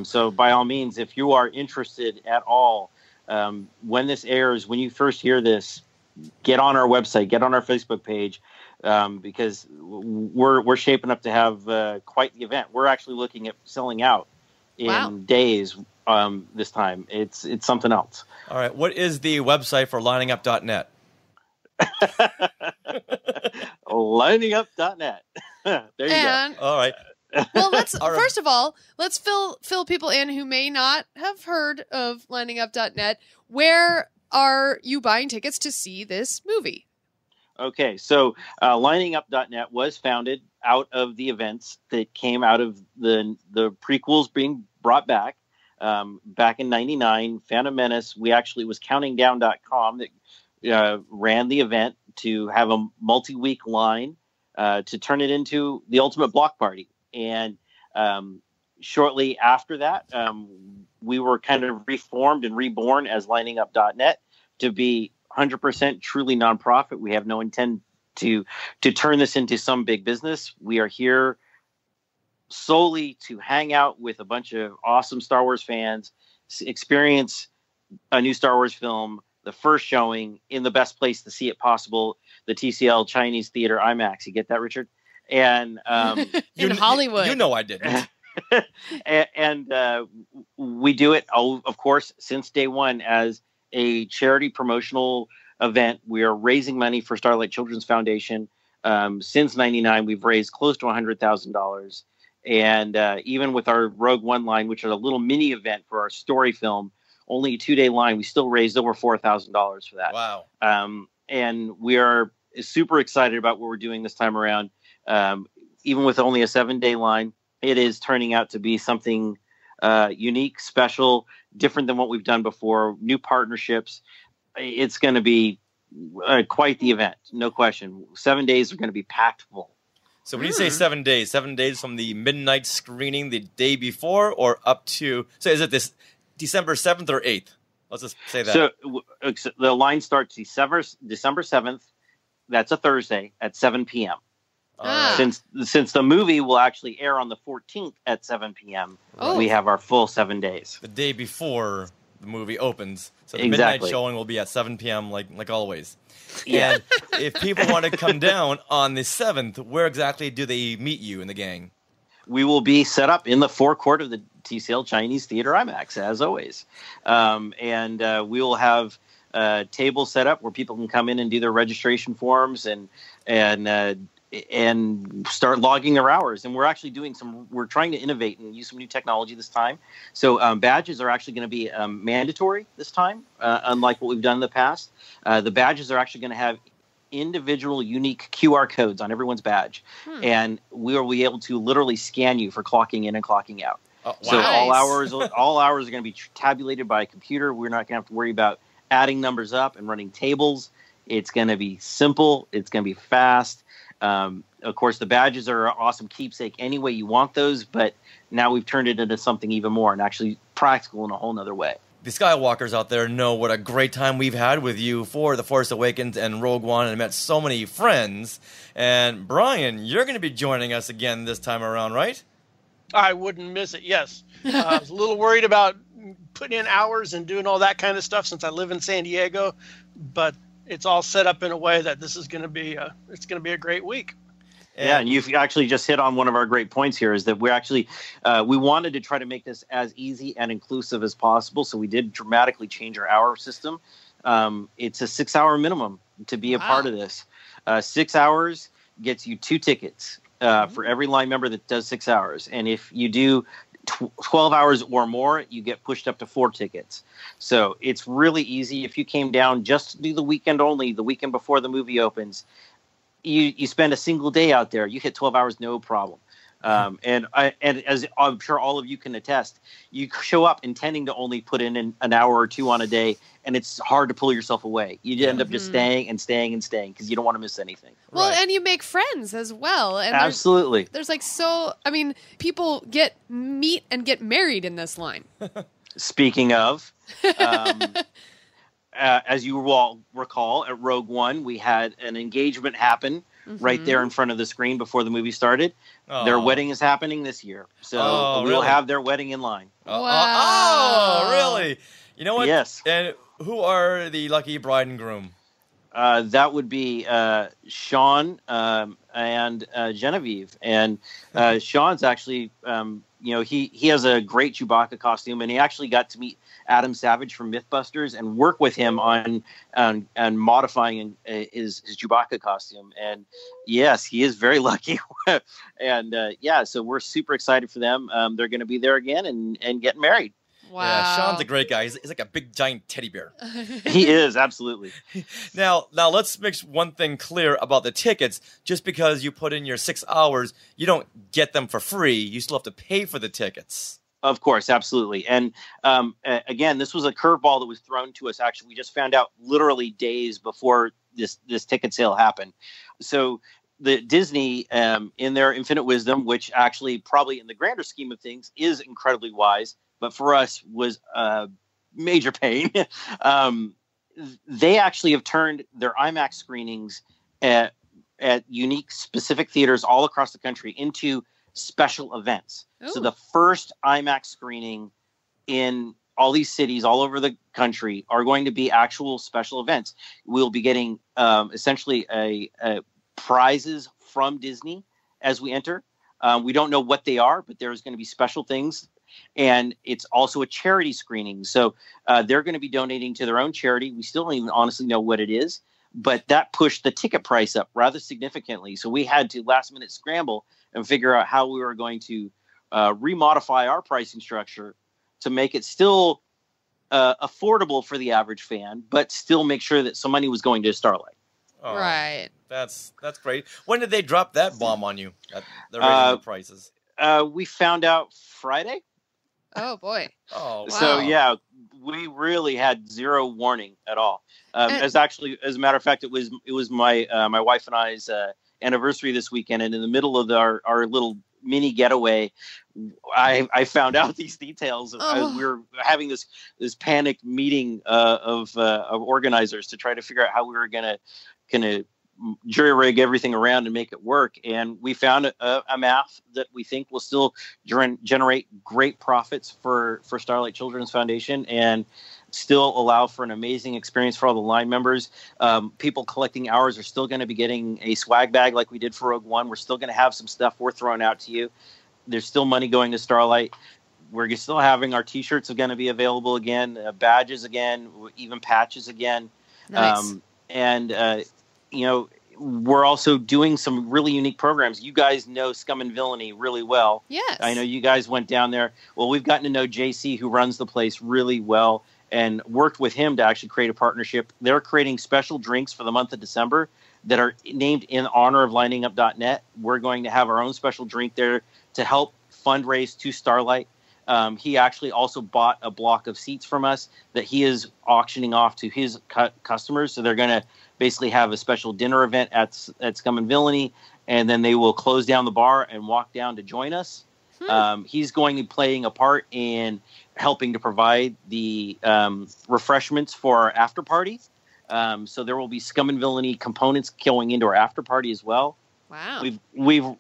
So by all means, if you are interested at all, when this airs, when you first hear this, get on our website, get on our Facebook page, because we're shaping up to have quite the event. We're actually looking at selling out in days this time. It's something else. All right. What is the website for LiningUp.net? LiningUp.net. There you go. All right. Well, first of all, let's fill people in who may not have heard of LiningUp.net. Where are you buying tickets to see this movie? Okay, so LiningUp.net was founded out of the events that came out of the prequels being brought back in '99. Phantom Menace. It was CountingDown.com that ran the event to have a multi-week line to turn it into the ultimate block party. And shortly after that, we were kind of reformed and reborn as LiningUp.net to be 100% truly nonprofit. We have no intent to turn this into some big business. We are here solely to hang out with a bunch of awesome Star Wars fans, experience a new Star Wars film, the first showing in the best place to see it possible, the TCL Chinese Theatre IMAX. You get that, Richard? And in Hollywood. You know I didn't. and we do it, of course, since day one as a charity promotional event. We are raising money for Starlight Children's Foundation. Since '99, we've raised close to $100,000. And even with our Rogue One line, which is a little mini event for our story film, only a 2-day line. We still raised over $4,000 for that. Wow. And we are super excited about what we're doing this time around. Even with only a 7-day line, it is turning out to be something unique, special, different than what we've done before. New partnerships. It's going to be quite the event, no question. 7 days are going to be packed full. So when you say 7 days from the midnight screening the day before or up to, so is it this December 7th or 8th? Let's just say that. So the line starts December 7th. That's a Thursday at 7 p.m. Since the movie will actually air on the 14th at 7 p.m., we have our full 7 days. The day before the movie opens. So the Exactly. midnight showing will be at 7 p.m. like always. Yeah. And if people want to come down on the 7th, where exactly do they meet you and the gang? We will be set up in the forecourt of the TCL Chinese Theatre IMAX, as always. And we will have tables set up where people can come in and do their registration forms and start logging their hours. And we're actually we're trying to innovate and use some new technology this time. So badges are actually going to be mandatory this time, unlike what we've done in the past. The badges are actually going to have individual unique QR codes on everyone's badge. And we will be able to literally scan you for clocking in and clocking out. Oh, wow. So all hours are going to be tabulated by a computer. We're not going to have to worry about adding numbers up and running tables. It's going to be simple. It's going to be fast. Of course, the badges are an awesome keepsake any way you want those, but now we've turned it into something even more and actually practical in a whole nother way. The Skywalkers out there know what a great time we've had with you for The Force Awakens and Rogue One, and met so many friends. And Brian, you're going to be joining us again this time around, right? I wouldn't miss it, yes. I was a little worried about putting in hours and doing all that kind of stuff since I live in San Diego, but it's all set up in a way that this is going to be a great week. Yeah, and you've actually just hit on one of our great points here, is that we're actually we wanted to try to make this as easy and inclusive as possible, so we did dramatically change our hour system. It's a 6-hour minimum to be a part of this. 6 hours gets you 2 tickets for every line member that does 6 hours, and if you do 12 hours or more, you get pushed up to 4 tickets. So it's really easy. If you came down just to do the weekend only, the weekend before the movie opens, you spend a single day out there, you hit 12 hours, no problem. And as I'm sure all of you can attest, you show up intending to only put in an hour or two on a day, and it's hard to pull yourself away. You end up just staying and staying and staying because you don't want to miss anything. Well, and you make friends as well. And absolutely. There's people meet and get married in this line. Speaking of, as you all recall, at Rogue One, we had an engagement happen right there in front of the screen before the movie started. Oh. Their wedding is happening this year. So we'll have their wedding in line. Oh, really? You know what? Yes. And who are the lucky bride and groom? That would be Sean and Genevieve. And Sean's actually, he has a great Chewbacca costume, and he actually got to meet Adam Savage from Mythbusters and work with him on modifying his Chewbacca costume. And yes, he is very lucky. And so we're super excited for them. They're going to be there again and get married. Wow. Yeah, Sean's a great guy. He's like a big giant teddy bear. He is, absolutely. Now let's make one thing clear about the tickets. Just because you put in your 6 hours, you don't get them for free. You still have to pay for the tickets. Of course, absolutely. And again, this was a curveball that was thrown to us. Actually, we just found out literally days before this ticket sale happened. So the Disney, in their infinite wisdom, which actually probably in the grander scheme of things is incredibly wise, but for us was a major pain. They actually have turned their IMAX screenings at unique specific theaters all across the country into special events. Ooh. So the first IMAX screening in all these cities all over the country are going to be actual special events. We'll be getting essentially a prizes from Disney as we enter. We don't know what they are, but there's going to be special things. And it's also a charity screening. So they're going to be donating to their own charity. We still don't even honestly know what it is, but that pushed the ticket price up rather significantly. So we had to last minute scramble and figure out how we were going to remodify our pricing structure to make it still affordable for the average fan, but still make sure that some money was going to Starlight. Oh, right. That's great. When did they drop that bomb on you? The raising the prices. We found out Friday. Oh boy. Oh, wow. So yeah, we really had zero warning at all. As a matter of fact, it was my my wife and I's anniversary this weekend, and in the middle of our little mini getaway, I found out these details. We were having this panicked meeting of organizers to try to figure out how we were gonna jury rig everything around and make it work. And we found a math that we think will still generate great profits for Starlight Children's Foundation and still allow for an amazing experience for all the line members. People collecting hours are still going to be getting a swag bag like we did for Rogue One. We're still going to have some stuff we're throwing out to you. There's still money going to Starlight. We're still having our T-shirts are going to be available again, badges again, even patches again. Nice. We're also doing some really unique programs. You guys know Scum and Villainy really well. Yes. I know you guys went down there. Well, we've gotten to know JC, who runs the place, really well, and worked with him to actually create a partnership. They're creating special drinks for the month of December that are named in honor of LiningUp.net. We're going to have our own special drink there to help fundraise to Starlight. He actually also bought a block of seats from us that he is auctioning off to his customers. So they're going to basically have a special dinner event at Scum and Villainy, and then they will close down the bar and walk down to join us. He's going to be playing a part in helping to provide the refreshments for our after party. So there will be Scum and Villainy components going into our after party as well. Wow.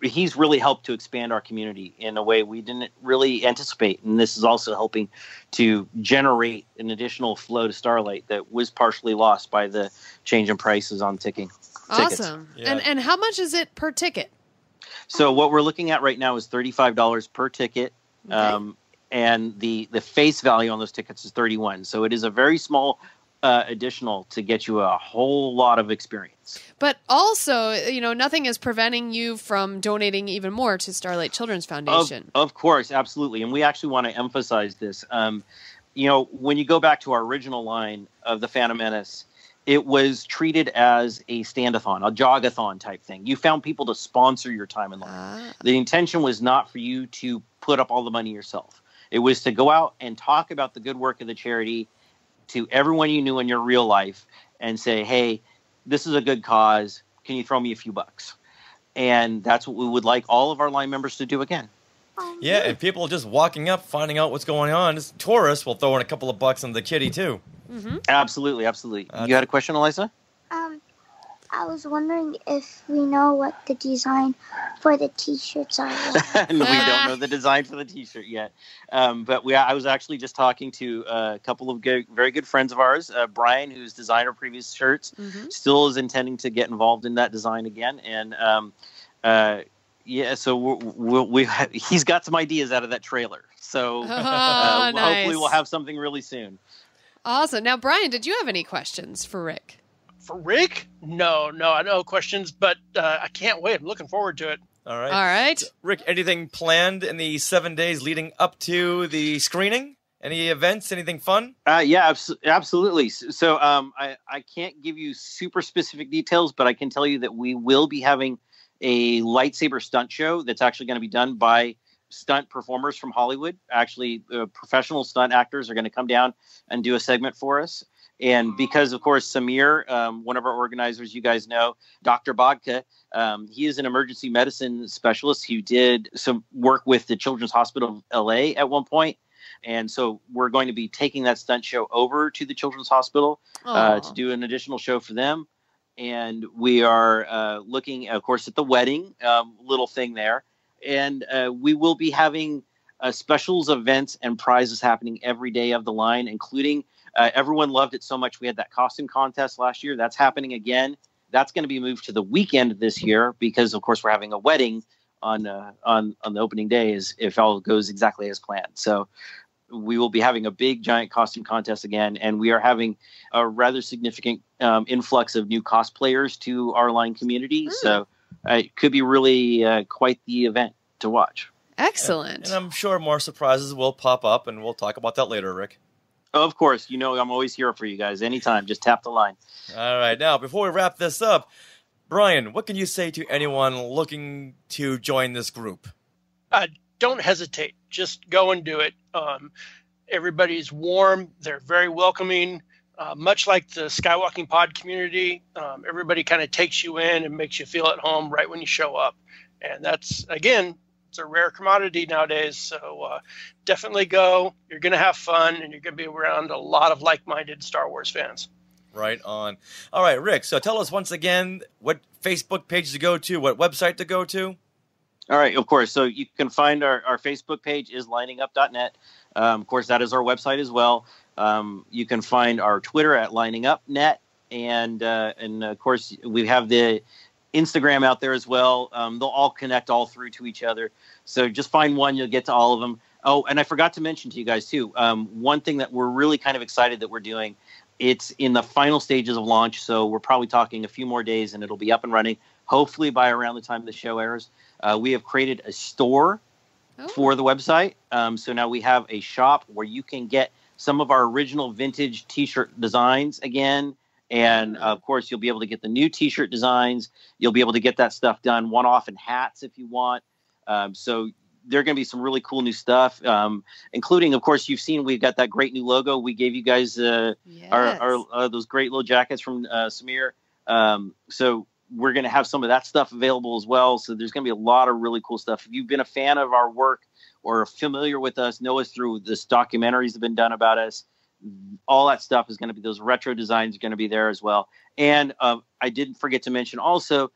He's really helped to expand our community in a way we didn't really anticipate. And this is also helping to generate an additional flow to Starlight that was partially lost by the change in prices on tickets. Awesome. Yeah. And how much is it per ticket? So what we're looking at right now is $35 per ticket. Okay. And the face value on those tickets is $31. So it is a very small additional to get you a whole lot of experience. But also, nothing is preventing you from donating even more to Starlight Children's Foundation. Of course, absolutely. And we actually want to emphasize this. When you go back to our original line of the Phantom Menace, it was treated as a stand-a-thon, a jog-a-thon type thing. You found people to sponsor your time in line. The intention was not for you to put up all the money yourself. It was to go out and talk about the good work of the charity to everyone you knew in your real life and say, hey, this is a good cause. Can you throw me a few bucks? And that's what we would like all of our line members to do again. Yeah, and people just walking up, finding out what's going on. Just tourists will throw in a couple of bucks on the kitty, too. Mm-hmm. Absolutely. You had a question, Eliza? I was wondering if we know what the design for the T-shirts are. We don't know the design for the T-shirt yet. But I was actually just talking to a couple of very good friends of ours. Brian, who's designed our previous shirts, still is intending to get involved in that design again. And so he's got some ideas out of that trailer. So hopefully we'll have something really soon. Awesome. Now, Brian, did you have any questions for Rick? For Rick? No, I know questions, but I can't wait. I'm looking forward to it. All right. So, Rick, anything planned in the 7 days leading up to the screening? Any events? Anything fun? Yeah, absolutely. So I can't give you super specific details, but I can tell you that we will be having a lightsaber stunt show that's actually going to be done by stunt performers from Hollywood. Actually, professional stunt actors are going to come down and do a segment for us. And because, of course, Samir, one of our organizers, you guys know, Dr. Bodka, he is an emergency medicine specialist who did some work with the Children's Hospital of LA at one point. And so we're going to be taking that stunt show over to the Children's Hospital to do an additional show for them. And we are looking, of course, at the wedding, little thing there. And we will be having specials, events, and prizes happening every day of the line, including everyone loved it so much. We had that costume contest last year. That's happening again. That's going to be moved to the weekend this year because, of course, we're having a wedding on the opening day if all goes exactly as planned. So we will be having a big, giant costume contest again, and we are having a rather significant influx of new cosplayers to our line community. So it could be really quite the event to watch. Excellent. And I'm sure more surprises will pop up, and we'll talk about that later, Rick. Of course, you know I'm always here for you guys. Anytime, just tap the line. All right, now before we wrap this up, Brian, what can you say to anyone looking to join this group? Don't hesitate. Just go and do it. Everybody's warm. They're very welcoming. Much like the Skywalking Pod community, everybody kind of takes you in and makes you feel at home right when you show up. And that's, again, it's a rare commodity nowadays. So definitely go. You're going to have fun, and you're going to be around a lot of like-minded Star Wars fans. Right on. All right, Rick, so tell us once again what Facebook page to go to, what website to go to. All right, of course. So you can find our Facebook page is liningup.net. Of course, that is our website as well. You can find our Twitter at liningupnet. And of course, we have the Instagram out there as well. They'll all connect all through to each other. So just find one, you'll get to all of them. Oh, and I forgot to mention to you guys, too, one thing that we're really kind of excited that we're doing, it's in the final stages of launch. So we're probably talking a few more days, and it'll be up and running, hopefully by around the time the show airs. We have created a store for the website. So now we have a shop where you can get some of our original vintage T-shirt designs again. And, of course, you'll be able to get the new T-shirt designs. You'll be able to get that stuff done one-off in hats if you want. So there are going to be some really cool new stuff, including, of course, you've seen we've got that great new logo. We gave you guys our those great little jackets from Samir. So we're going to have some of that stuff available as well. So there's going to be a lot of really cool stuff. If you've been a fan of our work or familiar with us, know us through this documentaries that have been done about us, all that stuff is going to be, those retro designs are going to be there as well. And I didn't forget to mention also,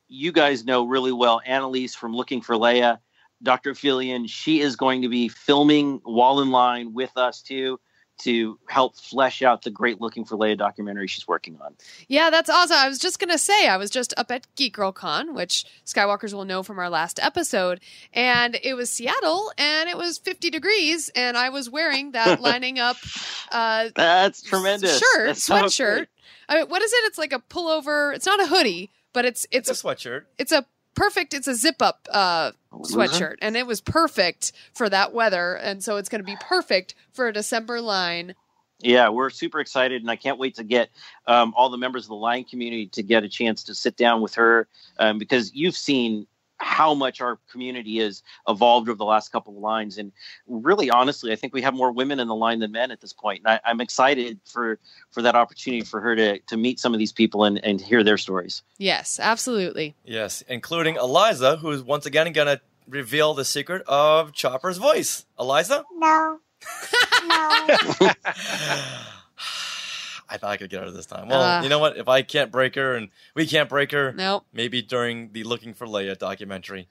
you guys know really well Annalise from Looking for Leia, Dr. Fillion. She is going to be filming Wall in Line with us too, to help flesh out the great Looking for Leia documentary she's working on. Yeah, that's awesome. I was just going to say, I was just up at Geek Girl Con, which Skywalkers will know from our last episode, and it was Seattle, and it was 50 degrees, and I was wearing that Lining Up that's tremendous. Sweatshirt. I mean, what is it? It's like a pullover. It's not a hoodie, but it's a sweatshirt. It's a zip-up sweatshirt, and it was perfect for that weather, and so it's going to be perfect for a December line. Yeah, we're super excited, and I can't wait to get all the members of the line community to get a chance to sit down with her, because you've seen how much our community has evolved over the last couple of lines, and really, honestly, I think we have more women in the line than men at this point, and I'm excited for that opportunity for her to meet some of these people and hear their stories. Yes, absolutely. Yes, including Eliza, who is once again going to reveal the secret of Chopper's voice. Eliza? No. I thought I could get her this time. Well, you know what? If I can't break her and we can't break her, nope. Maybe during the Looking for Leia documentary,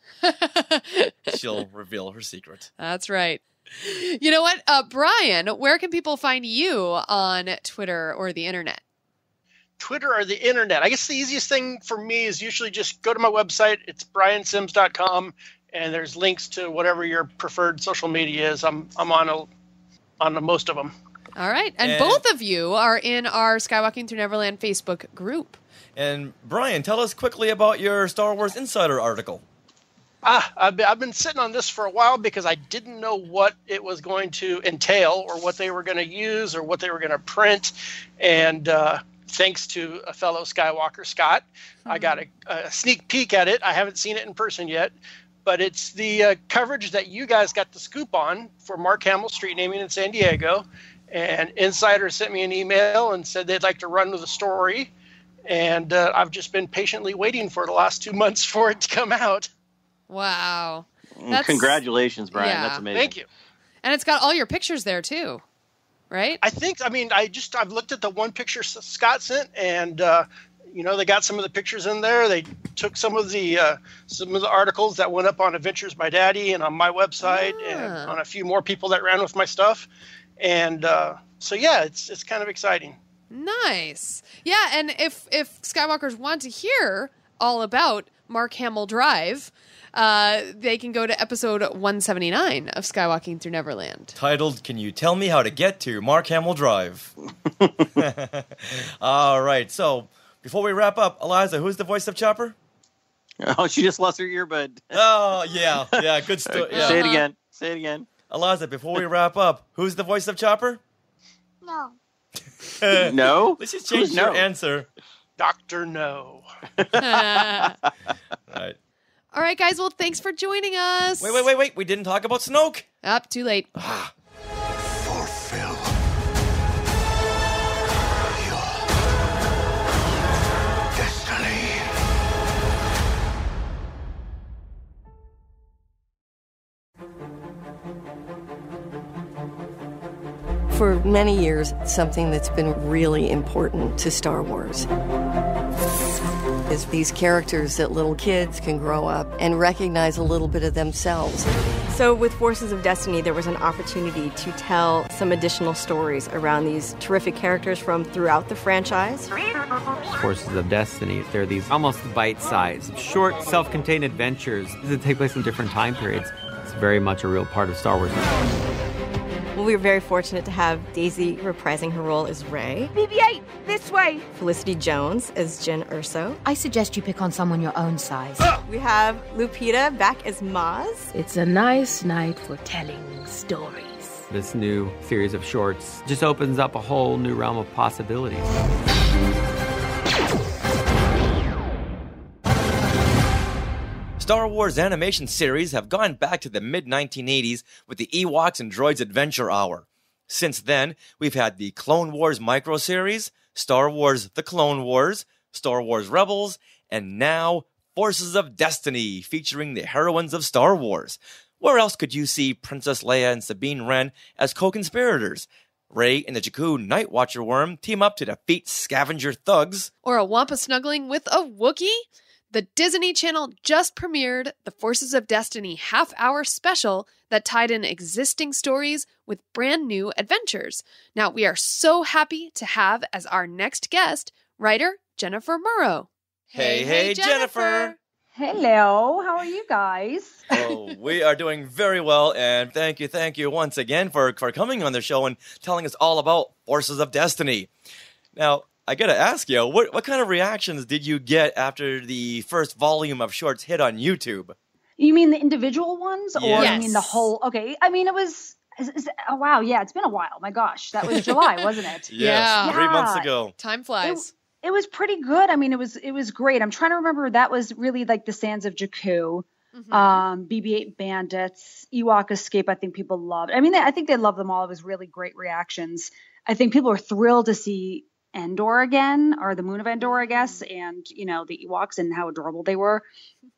she'll reveal her secret. That's right. You know what? Brian, where can people find you on Twitter or the internet? Twitter or the internet. I guess the easiest thing for me is usually just go to my website. It's briansims.com, and there's links to whatever your preferred social media is. I'm on most of them. All right. And both of you are in our Skywalking Through Neverland Facebook group. And Brian, tell us quickly about your Star Wars Insider article. I've been sitting on this for a while because I didn't know what it was going to entail or what they were going to use or what they were going to print. And thanks to a fellow Skywalker, Scott, I got a sneak peek at it. I haven't seen it in person yet. But it's the coverage that you guys got the scoop on for Mark Hamill street naming in San Diego. And Insider sent me an email and said they'd like to run with the story. And I've just been patiently waiting for the last 2 months for it to come out. Wow. Congratulations, Brian. Yeah. That's amazing. Thank you. And it's got all your pictures there, too. Right? I've looked at the one picture Scott sent, and, they got some of the pictures in there. They took some of the articles that went up on Adventures by Daddy and on my website and on a few more people that ran with my stuff. And it's kind of exciting. Nice. Yeah, and if Skywalkers want to hear all about Mark Hamill Drive, they can go to episode 179 of Skywalking Through Neverland. Titled, Can You Tell Me How to Get to Mark Hamill Drive? All right, so before we wrap up, Eliza, who's the voice of Chopper? Oh, she just lost her earbud. Oh, yeah, good story. Yeah. Say it again. Eliza, before we wrap up, who's the voice of Chopper? No. No? Let's just change your answer. Dr. No. Right. All right, guys. Well, thanks for joining us. Wait. We didn't talk about Snoke. Up, too late. Fulfill your destiny. For many years, something that's been really important to Star Wars is these characters that little kids can grow up and recognize a little bit of themselves. So with Forces of Destiny, there was an opportunity to tell some additional stories around these terrific characters from throughout the franchise. Forces of Destiny, they're these almost bite-sized, short, self-contained adventures that take place in different time periods. It's very much a real part of Star Wars. Well, we were very fortunate to have Daisy reprising her role as Rey. BB-8, this way! Felicity Jones as Jyn Erso. I suggest you pick on someone your own size. We have Lupita back as Maz. It's a nice night for telling stories. This new series of shorts just opens up a whole new realm of possibilities. Star Wars animation series have gone back to the mid-1980s with the Ewoks and Droids Adventure Hour. Since then, we've had the Clone Wars micro-series, Star Wars The Clone Wars, Star Wars Rebels, and now Forces of Destiny, featuring the heroines of Star Wars. Where else could you see Princess Leia and Sabine Wren as co-conspirators? Rey and the Jakku Night Watcher worm team up to defeat scavenger thugs. Or a Wampa snuggling with a Wookiee? The Disney Channel just premiered the Forces of Destiny half-hour special that tied in existing stories with brand new adventures. Now, we are so happy to have as our next guest, writer Jennifer Muro. Hey, Jennifer! Hello, how are you guys? Oh, we are doing very well, and thank you once again for coming on the show and telling us all about Forces of Destiny. Now, I gotta ask you, what kind of reactions did you get after the first volume of shorts hit on YouTube? You mean the individual ones? Or Yes. you mean the whole? Okay, I mean, it was, oh wow, yeah, it's been a while. My gosh, that was July, wasn't it? Yes, 3 months ago. Time flies. It was pretty good. I mean, it was great. I'm trying to remember, that was really like the Sands of Jakku, BB-8 Bandits, Ewok Escape. I think people loved. I mean, I think they loved them all. It was really great reactions. I think people were thrilled to see Endor again, or the moon of Endor, I guess, and the Ewoks and how adorable they were.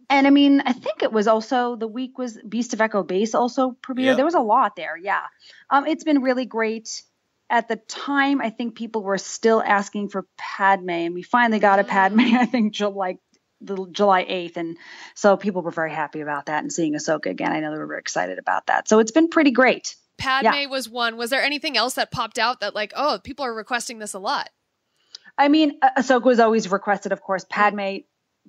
And I mean, I think it was also the week was Beast of Echo Base also premiered. Yep. There was a lot there, yeah. It's been really great. At the time, I think people were still asking for Padme, and we finally got a Padme. I think July 8th, and so people were very happy about that and seeing Ahsoka again. I know they were very excited about that. So it's been pretty great. Padme was one. Was there anything else that popped out that people are requesting this a lot? I mean, Ahsoka was always requested, of course. Padme,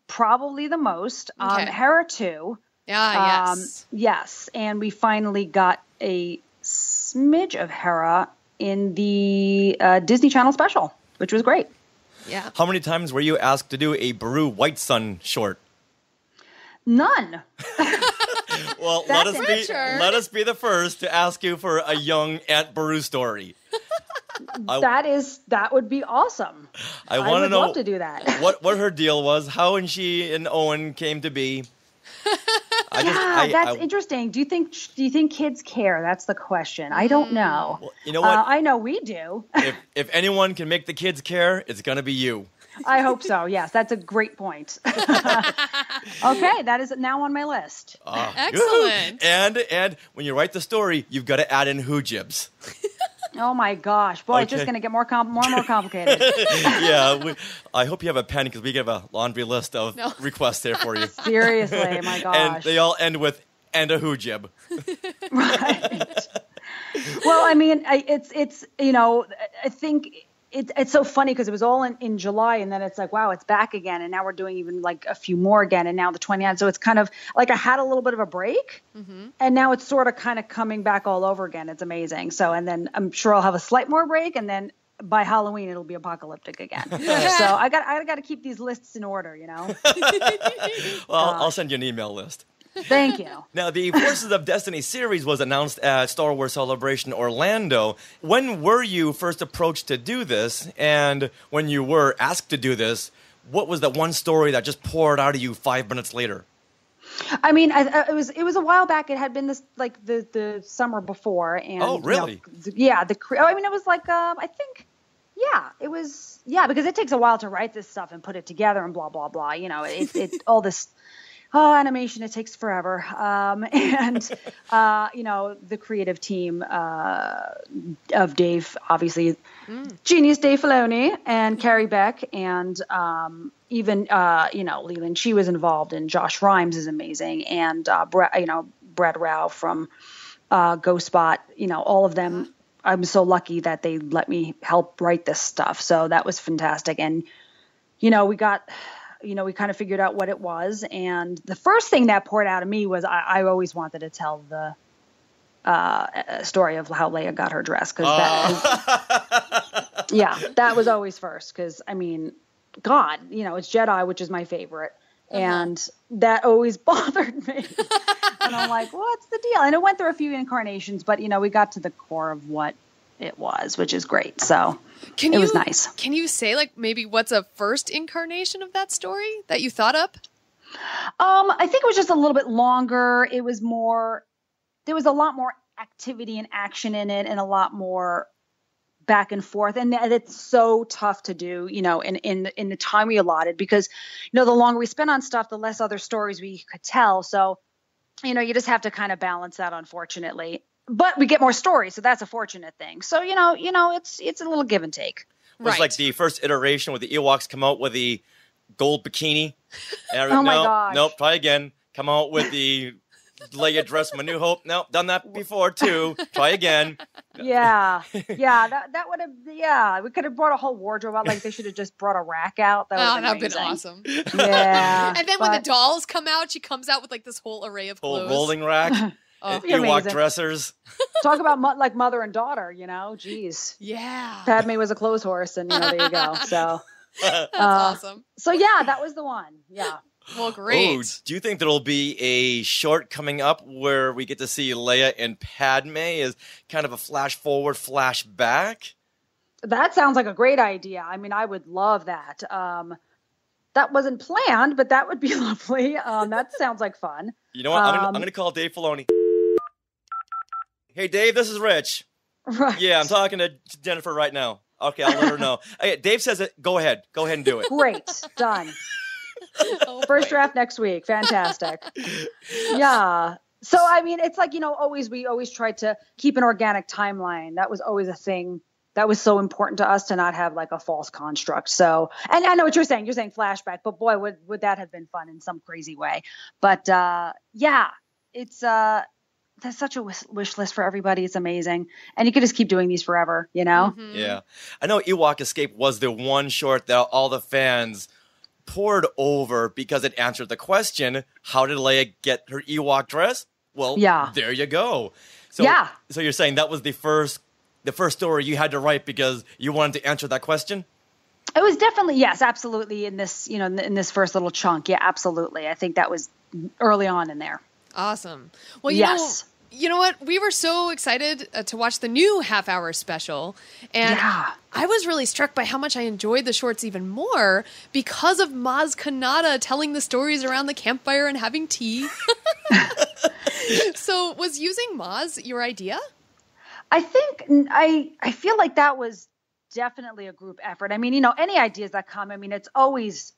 probably the most. Hera, too. Yes. Yes. And we finally got a smidge of Hera in the Disney Channel special, which was great. Yeah. How many times were you asked to do a Beru White Sun short? None. Well, let us be the first to ask you for a young Aunt Beru story. That would be awesome. I want to know, love to do that. what her deal was, how and she and Owen came to be. That's interesting. Do you think kids care? That's the question. I don't know. Well, you know what? I know we do. if anyone can make the kids care, it's going to be you. I hope so. Yes, that's a great point. Okay, that is now on my list. Excellent. And when you write the story, you've got to add in hoojibs. Oh my gosh, boy, it's just going to get more and more complicated. Yeah, I hope you have a pen because we have a laundry list of requests there for you. Seriously, my gosh. And they all end with "and a hoojib." Right. Well, I mean, it's I think it's so funny because it was all in July, and then it's like, wow, it's back again, and now we're doing even like a few more again, and now the 29th. So it's kind of like I had a little bit of a break, and now it's sort of kind of coming back all over again. It's amazing. So, and then I'm sure I'll have a slight more break, and then by Halloween it'll be apocalyptic again. So I got to keep these lists in order, Well, I'll send you an email list. Thank you. Now, the Forces of Destiny series was announced at Star Wars Celebration Orlando. When were you first approached to do this? And when you were asked to do this, what was that one story that just poured out of you 5 minutes later? I mean, it was a while back. It had been this like the summer before, and oh, really? I mean, it was like I think, it was because it takes a while to write this stuff and put it together and blah blah blah. It all this animation, it takes forever. And the creative team of Dave, obviously, genius Dave Filoni and Carrie Beck, and even Leland, she was involved, and Josh Rhimes is amazing, and Brad Rao from GoSpot, all of them. I'm so lucky that they let me help write this stuff. So that was fantastic. And we kind of figured out what it was. And the first thing that poured out of me was I always wanted to tell the story of how Leia got her dress. Cause that was always first. Cause I mean, God, it's Jedi, which is my favorite. And that always bothered me. And I'm like, what's the deal? And it went through a few incarnations, but we got to the core of what it was, which is great. So it was nice. Can you say like maybe what's a first incarnation of that story that you thought up? I think it was just a little bit longer. It was there was a lot more activity and action in it, and a lot more back and forth. And it's so tough to do, in the time we allotted, because, the longer we spent on stuff, the less other stories we could tell. So, you just have to kind of balance that, unfortunately. But we get more stories, so that's a fortunate thing. So, it's a little give and take. It was like the first iteration where the Ewoks come out with the gold bikini. And oh my gosh. Nope, try again. Come out with the Leia dress from A New Hope. Nope, done that before too. Try again. Yeah. That would have, we could have brought a whole wardrobe out. Like they should have just brought a rack out. That would have been awesome. Yeah. And then when the dolls come out, she comes out with like this whole array of clothes. Whole rolling rack. Ewok dressers. Talk about like mother and daughter, Jeez. Yeah. Padme was a clothes horse, and there you go. So that's awesome. So that was the one. Yeah. Well, great. Oh, do you think there'll be a short coming up where we get to see Leia and Padme as kind of a flash forward, flash back? That sounds like a great idea. I mean, I would love that. That wasn't planned, but that would be lovely. That sounds like fun. You know what? I'm going to call Dave Filoni. Hey, Dave, this is Rich. Right. Yeah, I'm talking to Jennifer right now. Okay, I'll let her know. Okay, Dave says it. Go ahead and do it. Great. Done. First draft next week. Fantastic. Yeah. So, I mean, it's like, we always tried to keep an organic timeline. That was always a thing that was so important to us, to not have like a false construct. So, and I know what you're saying. You're saying flashback, but boy, would that have been fun in some crazy way. But it's there's such a wish list for everybody. It's amazing. And you could just keep doing these forever, Mm-hmm. Yeah. I know Ewok Escape was the one short that all the fans poured over because it answered the question, how did Leia get her Ewok dress? Well, there you go. So, so you're saying that was the first story you had to write because you wanted to answer that question? It was definitely, yes, absolutely. In this, in this first little chunk. Yeah, absolutely. I think that was early on in there. Awesome. Well, you know what? We were so excited to watch the new half-hour special, and I was really struck by how much I enjoyed the shorts even more because of Maz Kanata telling the stories around the campfire and having tea. So was using Maz your idea? I think I feel like that was definitely a group effort. I mean, any ideas that come, I mean, it's always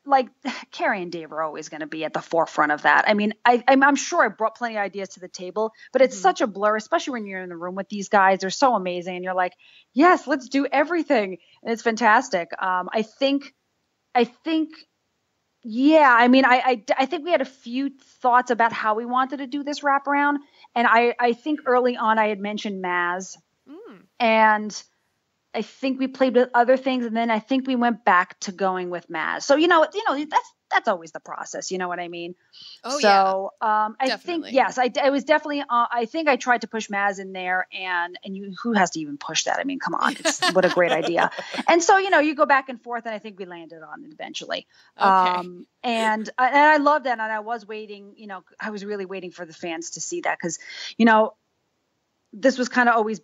like Carrie and Dave are always going to be at the forefront of that. I mean, I'm sure I brought plenty of ideas to the table, but it's such a blur, especially when you're in the room with these guys. They're so amazing. And you're like, yes, let's do everything. And it's fantastic. I think I think we had a few thoughts about how we wanted to do this wraparound. And I think early on I had mentioned Maz, and I think we played with other things, and then I think we went back to going with Maz. So that's that's always the process. You know what I mean? Oh, so, yeah. I think, yes, I was definitely, I think I tried to push Maz in there and who has to even push that? I mean, come on, what a great idea. And so, you go back and forth and I think we landed on it eventually. Okay. And I love that. And I was waiting, I was really waiting for the fans to see that because, this was kind of always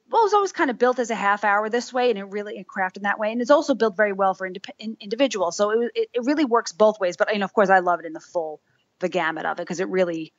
kind of built as a half hour this way, and it crafted that way. And it's also built very well for individuals. So it really works both ways. But, of course, I love it in the gamut of it because it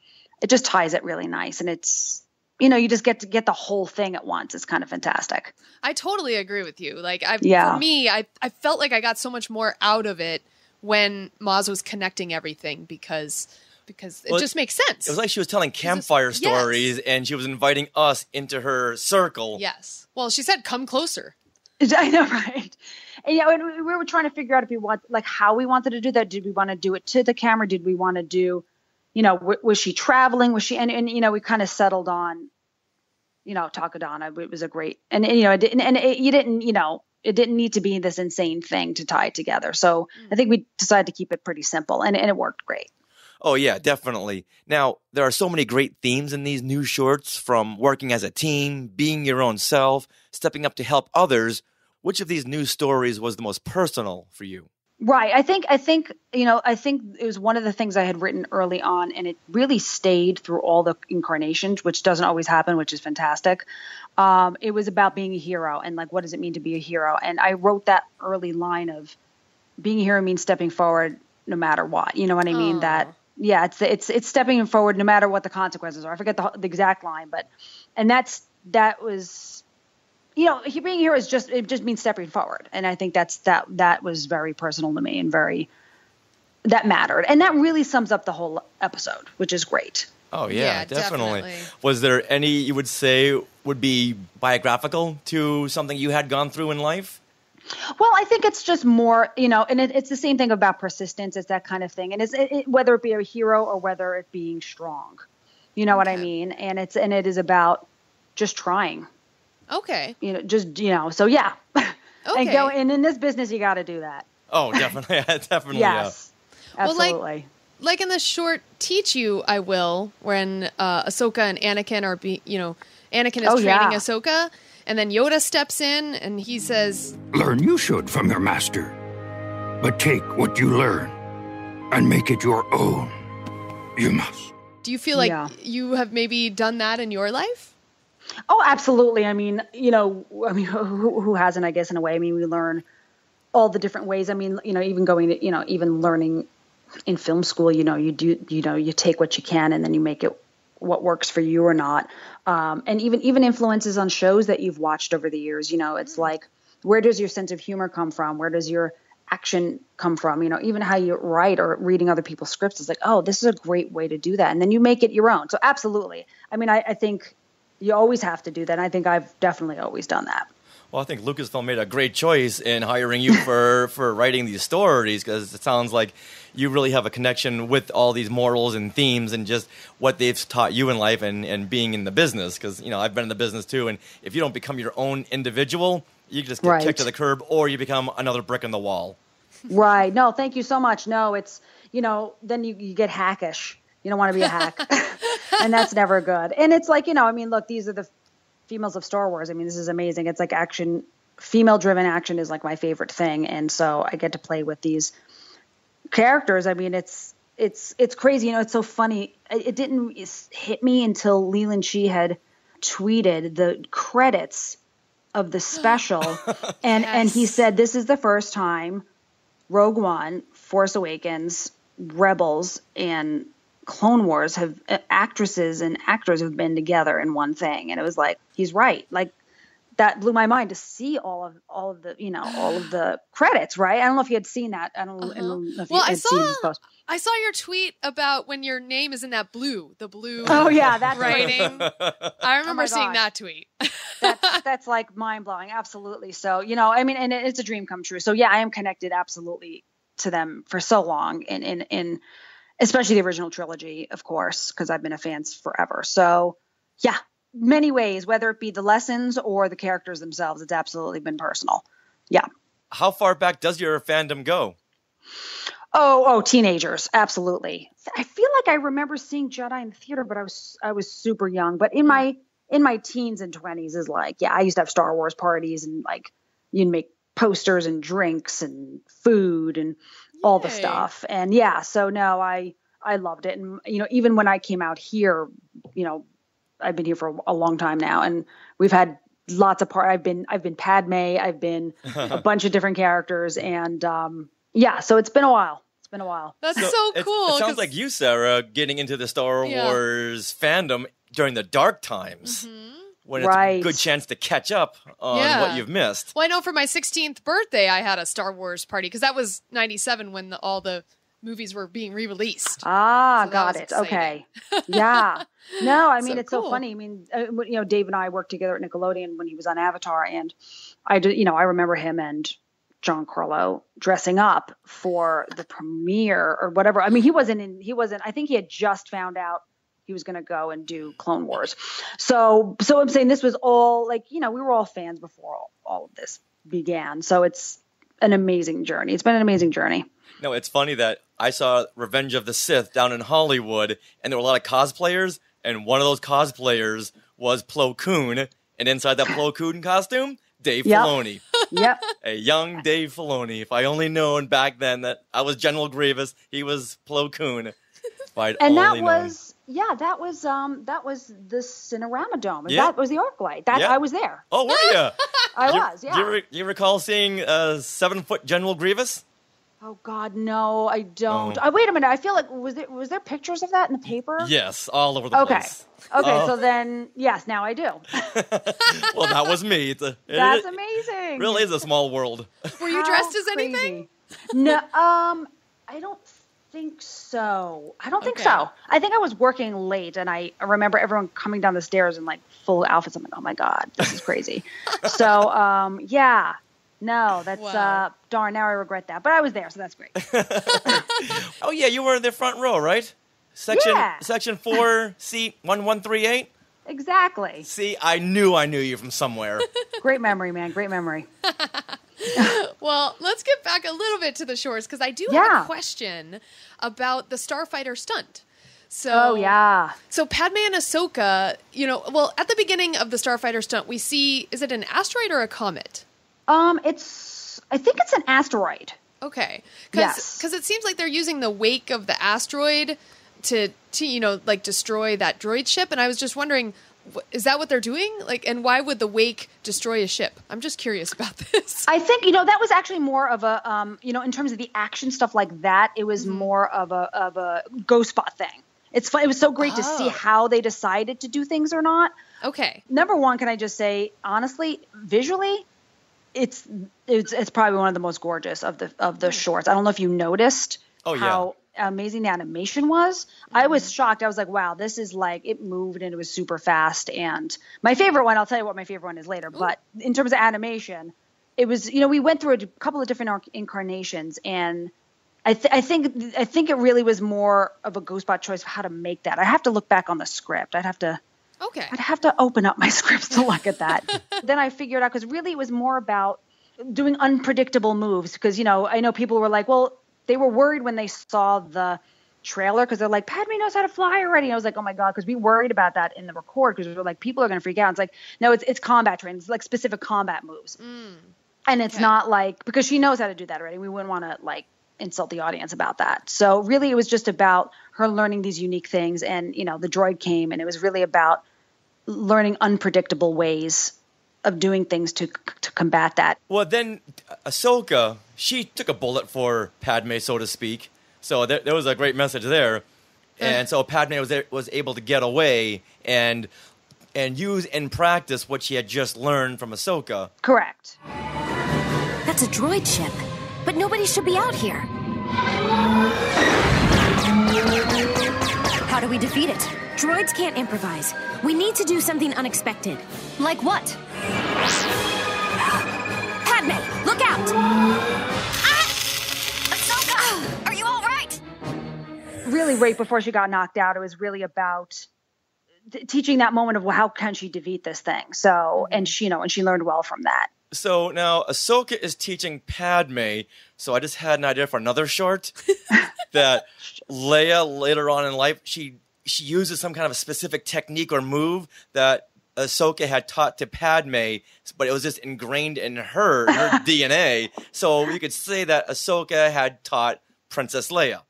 just ties it really nice. And it's, you just get to get the whole thing at once. It's kind of fantastic. I totally agree with you. Like, for me, I felt like I got so much more out of it when Maz was connecting everything because it just makes sense. It was like she was telling campfire stories and she was inviting us into her circle. Yes. Well, she said, come closer. I know, right? And and we were trying to figure out if we want, like, how we wanted to do that. Did we want to do it to the camera? Did we want to do, was she traveling? Was she, and we kind of settled on, Takadana. It was a great, and it didn't need to be this insane thing to tie it together. So I think we decided to keep it pretty simple and it worked great. Oh, yeah, definitely. Now, there are so many great themes in these new shorts, from working as a team, being your own self, stepping up to help others. Which of these new stories was the most personal for you? Right. I think it was one of the things I had written early on, and it really stayed through all the incarnations, which doesn't always happen, which is fantastic. It was about being a hero and, like, what does it mean to be a hero? And I wrote that early line of being a hero means stepping forward no matter what. You know what I mean? That. Yeah, it's stepping forward no matter what the consequences are. I forget the exact line, but that was, being here is just means stepping forward, and I think that was very personal to me and that mattered, and that really sums up the whole episode, which is great. Oh yeah, definitely. Was there any you would say would be biographical to something you had gone through in life? Well, I think it's just more, and it's the same thing about persistence. It's that kind of thing. And it's whether it be a hero or whether it being strong, what I mean? And it is about just trying. Okay. So yeah. Okay. And in this business, you got to do that. Oh, definitely. Definitely. Yes. Yeah. Absolutely. Well, like in the short Teach You, I Will, when Ahsoka and Anakin are Anakin is training Ahsoka. And then Yoda steps in and he says, "Learn you should from your master, but take what you learn and make it your own. You must." Do you feel like you have maybe done that in your life? Oh, absolutely. I mean, who hasn't, I guess, in a way? I mean, we learn all the different ways. I mean, even going to, even learning in film school, you take what you can and then you make it what works for you or not. And even influences on shows that you've watched over the years, it's like, where does your sense of humor come from? Where does your action come from? Even how you write or reading other people's scripts is like, oh, this is a great way to do that. And then you make it your own. So absolutely. I mean, I think you always have to do that. And I think I've definitely always done that. Well, I think Lucasfilm made a great choice in hiring you for writing these stories, because it sounds like you really have a connection with all these morals and themes and just what they've taught you in life and being in the business. Because, I've been in the business too, and if you don't become your own individual, you just get kicked to the curb or you become another brick in the wall. Right. No, thank you so much. No, it's, then you get hackish. You don't want to be a hack. And that's never good. And it's like, look, these are the females of Star Wars. I mean, this is amazing. It's like action, female-driven action is like my favorite thing. And so I get to play with these characters. I mean, it's crazy. It's so funny. It didn't hit me until Leland Shee had tweeted the credits of the special. And he said, this is the first time Rogue One, Force Awakens, Rebels, and Clone Wars actresses and actors have been together in one thing. And it was like, he's right. Like, that blew my mind to see all of the credits, right? I don't know if you had seen that. I don't know if you had seen this post. I saw your tweet about when your name is in the blue. Oh yeah, that's writing. I remember seeing that tweet. that's like mind blowing. Absolutely. So, I mean, and it's a dream come true. So yeah, I am connected absolutely to them for so long, in especially the original trilogy, of course, because I've been a fan forever. So yeah, many ways, whether it be the lessons or the characters themselves, it's absolutely been personal. Yeah. How far back does your fandom go? Oh, teenagers, absolutely. I feel like I remember seeing Jedi in the theater, but I was super young. But in my teens and 20s is like, yeah, I used to have Star Wars parties and like you'd make posters and drinks and food and all the stuff. And yeah, so no, I loved it. And even when I came out here, I've been here for a long time now, and we've had lots of I've been Padme, I've been a bunch of different characters, and yeah, so it's been a while. That's so cool. It sounds like you, Sarah, getting into the Star Wars fandom during the dark times. When it's a good chance to catch up on what you've missed. Well, I know for my 16th birthday, I had a Star Wars party because that was 97 when all the movies were being re-released. Got it. Exciting. Okay. Yeah. No, I mean, it's cool. so funny. I mean, Dave and I worked together at Nickelodeon when he was on Avatar, and I remember him and Giancarlo dressing up for the premiere or whatever. I mean, he wasn't, I think he had just found out he was going to go and do Clone Wars. So I'm saying this was all like, we were all fans before all of this began. So it's an amazing journey. It's been an amazing journey. No, it's funny that I saw Revenge of the Sith down in Hollywood, and there were a lot of cosplayers, and one of those cosplayers was Plo Koon, and inside that Plo Koon costume, Dave Filoni. Yep. A young Dave Filoni. If I only known back then that I was General Grievous, he was Plo Koon. If I'd and only that was known. That was the Cinerama Dome. Yeah. That was the ArcLight. I was there. Oh, were you? I was, yeah. Do you recall seeing 7-foot General Grievous? Oh God, no, I don't. Oh. Wait a minute. I feel like was there pictures of that in the paper? Yes, all over the place. Okay, so then yes, now I do. Well, that was me. That's amazing. Really is a small world. Were you dressed as anything? No, I don't think so. I think I was working late, and I remember everyone coming down the stairs in like full outfits. I'm like, oh my God, this is crazy. So, yeah. No, that's darn. Now I regret that, but I was there, so that's great. Oh yeah, you were in the front row, right? Section 4, seat 1138. Exactly. See, I knew you from somewhere. Great memory, man. Great memory. Well, let's get back a little bit to the shores because I do have a question about the Starfighter stunt. So, So Padme and Ahsoka, at the beginning of the Starfighter stunt, we see, is it an asteroid or a comet? I think it's an asteroid. Okay. Because it seems like they're using the wake of the asteroid to destroy that droid ship. And I was just wondering, is that what they're doing? Like, and why would the wake destroy a ship? I'm just curious about this. I think, that was actually more of a, in terms of the action stuff like that, it was more of a ghost spot thing. It's fun. It was so great to see how they decided to do things or not. Okay. Number one, can I just say, honestly, visually, it's probably one of the most gorgeous of the shorts. I don't know if you noticed how amazing the animation was. I was shocked. I was like, wow, this is like, it moved and it was super fast. And my favorite one, I'll tell you what my favorite one is later, but in terms of animation, it was, we went through a couple of different incarnations, and I think it really was more of a GhostBot choice of how to make that. I have to look back on the script. I'd have to open up my scripts to look at that. Then I figured out, because really it was more about doing unpredictable moves. Because, I know people were like, well, they were worried when they saw the trailer because they're like, Padme knows how to fly already. And I was like, oh my God, because we worried about that in the record because we were like, people are going to freak out. It's like, no, it's combat training. It's like specific combat moves. And it's not like, because she knows how to do that already. We wouldn't want to like insult the audience about that. So really it was just about her learning these unique things. And, the droid came, and it was really about learning unpredictable ways of doing things to combat that. Well, then Ahsoka, she took a bullet for Padme, so to speak. So there was a great message there. And so Padme was able to get away and use and practice what she had just learned from Ahsoka. Correct. That's a droid ship, but nobody should be out here. How do we defeat it? Droids can't improvise. We need to do something unexpected. Like what? Padme, look out! Ahsoka! Are you all right? Really, right before she got knocked out, it was really about teaching that moment of, well, how can she defeat this thing? So, and she learned well from that. So now Ahsoka is teaching Padme, so I just had an idea for another short that Leia later on in life, she uses some kind of a specific technique or move that Ahsoka had taught to Padme, but it was just ingrained in her DNA. So you could say that Ahsoka had taught Princess Leia.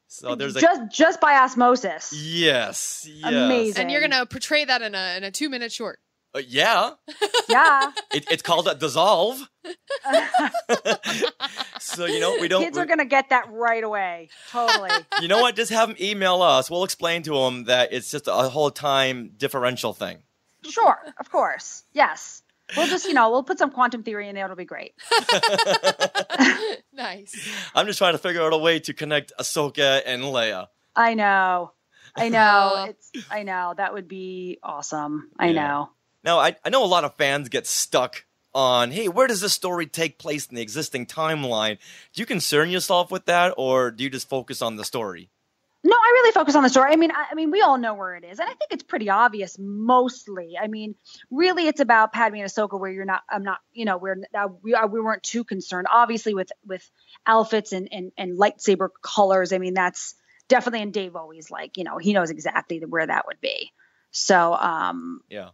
So there's just by osmosis. Yes. Amazing. And you're going to portray that in a 2-minute short. Yeah. Yeah. It's called a dissolve. So, we don't... Kids are going to get that right away. Totally. You know what? Just have them email us. We'll explain to them that it's just a whole time differential thing. Sure. Of course. Yes. We'll just, we'll put some quantum theory in there. It'll be great. Nice. I'm just trying to figure out a way to connect Ahsoka and Leia. I know. I know. That would be awesome. I know. Now, I know a lot of fans get stuck on, hey, where does this story take place in the existing timeline? Do you concern yourself with that, or do you just focus on the story? No, I really focus on the story. I mean, we all know where it is, and I think it's pretty obvious mostly. I mean, really, it's about Padme and Ahsoka, where we weren't too concerned. Obviously, with outfits and lightsaber colors. I mean, that's definitely. And Dave always he knows exactly where that would be. So,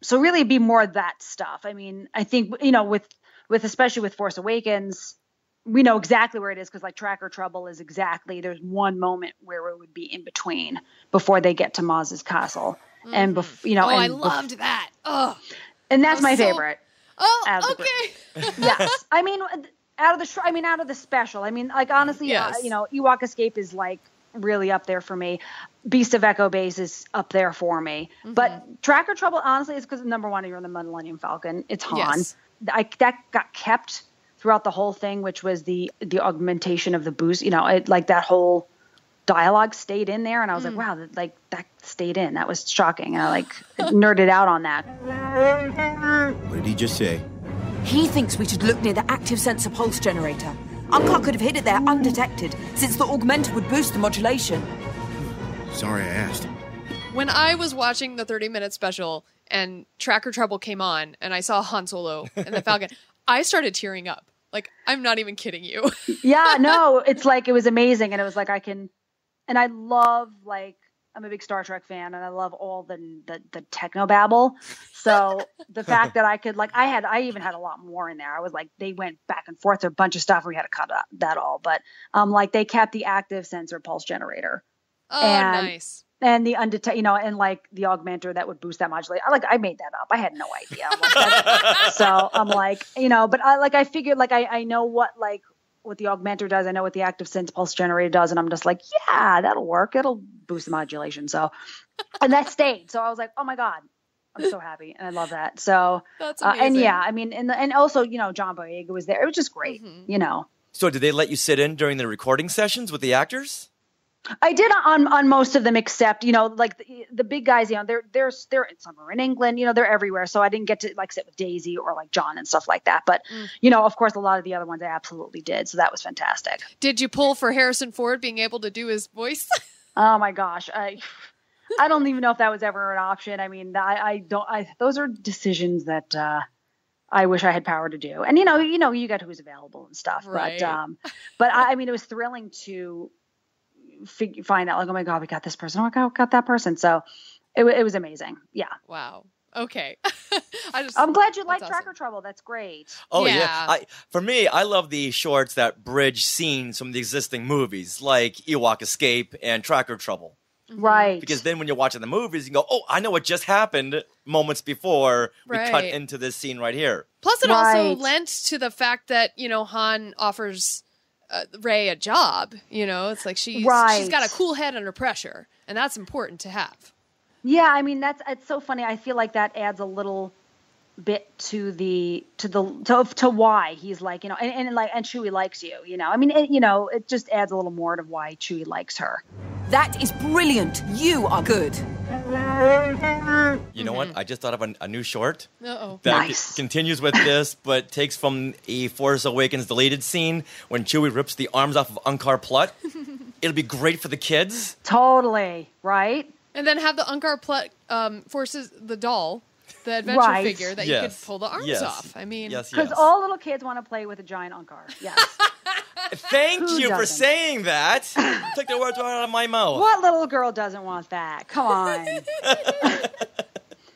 So really, it'd be more of that stuff. I mean, I think with especially with Force Awakens. We know exactly where it is because Tracker Trouble is there's one moment where it would be in between before they get to Maz's castle. And, I loved that. Oh, and that's my favorite. Oh, okay. Yes. I mean, out of the special, honestly, yes. Ewok Escape is really up there for me. Beast of Echo Base is up there for me. Mm-hmm. But Tracker Trouble, honestly, is because number one, you're in the Millennium Falcon. It's Han. Yes. That got kept throughout the whole thing, which was the augmentation of the boost, that whole dialogue stayed in there. And I was like, wow, that stayed in. That was shocking. And I nerded out on that. What did he just say? He thinks we should look near the active sensor pulse generator. Unkar could have hid it there undetected, since the augmenter would boost the modulation. Sorry I asked. When I was watching the 30-minute special and Tracker Trouble came on and I saw Han Solo and the Falcon, I started tearing up. I'm not even kidding you. Yeah, no, it's it was amazing. And it was and I love, I'm a big Star Trek fan and I love all the techno babble. So the fact that I could, I even had a lot more in there. I was they went back and forth, a bunch of stuff. We had to cut that all. But they kept the active sensor pulse generator. Oh, nice. And the undetected, and the augmenter that would boost that modulator. I made that up. I had no idea. So I'm but I figured I know what the augmenter does. I know what the active sense pulse generator does. And I'm just yeah, that'll work. It'll boost the modulation. So, and that stayed. So I was oh my God, I'm so happy. And I love that. So, that's amazing. And also, John Boyega was there. It was just great, So did they let you sit in during the recording sessions with the actors? I did on most of them, except the big guys. They're some are in England. They're everywhere. So I didn't get to sit with Daisy or John and stuff like that. But of course, a lot of the other ones I absolutely did. So that was fantastic. Did you pull for Harrison Ford being able to do his voice? Oh my gosh, I don't even know if that was ever an option. I mean, I don't. Those are decisions that I wish I had power to do. And you got who's available and stuff. Right. But it was thrilling to find out oh my God, we got this person. Oh my God, we got that person. So it was amazing. Yeah. Wow. Okay. I'm glad you like Tracker Trouble. That's great. Oh yeah. For me, I love the shorts that bridge scenes from the existing movies, like Ewok Escape and Tracker Trouble. Right. Because then when you're watching the movies, you go, oh, I know what just happened moments before we cut into this scene right here. Plus it also lent to the fact that, Han offers Rey a job. It's she's got a cool head under pressure, and that's important to have. Yeah, I mean it's so funny. I feel like that adds a little bit to why he's and Chewie likes you. I mean it just adds a little more to why Chewie likes her. That is brilliant. You are good. You know what? I just thought of a new short that continues with this, but takes from a Force Awakens deleted scene when Chewie rips the arms off of Unkar Plutt. It'll be great for the kids. Totally, right? And then have the Unkar Plutt forces the doll the adventure Right. figure that you could pull the arms off. I mean, Because all little kids want to play with a giant Unkar. Yes. Thank Who you for doesn't? saying that. Took the words right out of my mouth. What little girl doesn't want that? Come on.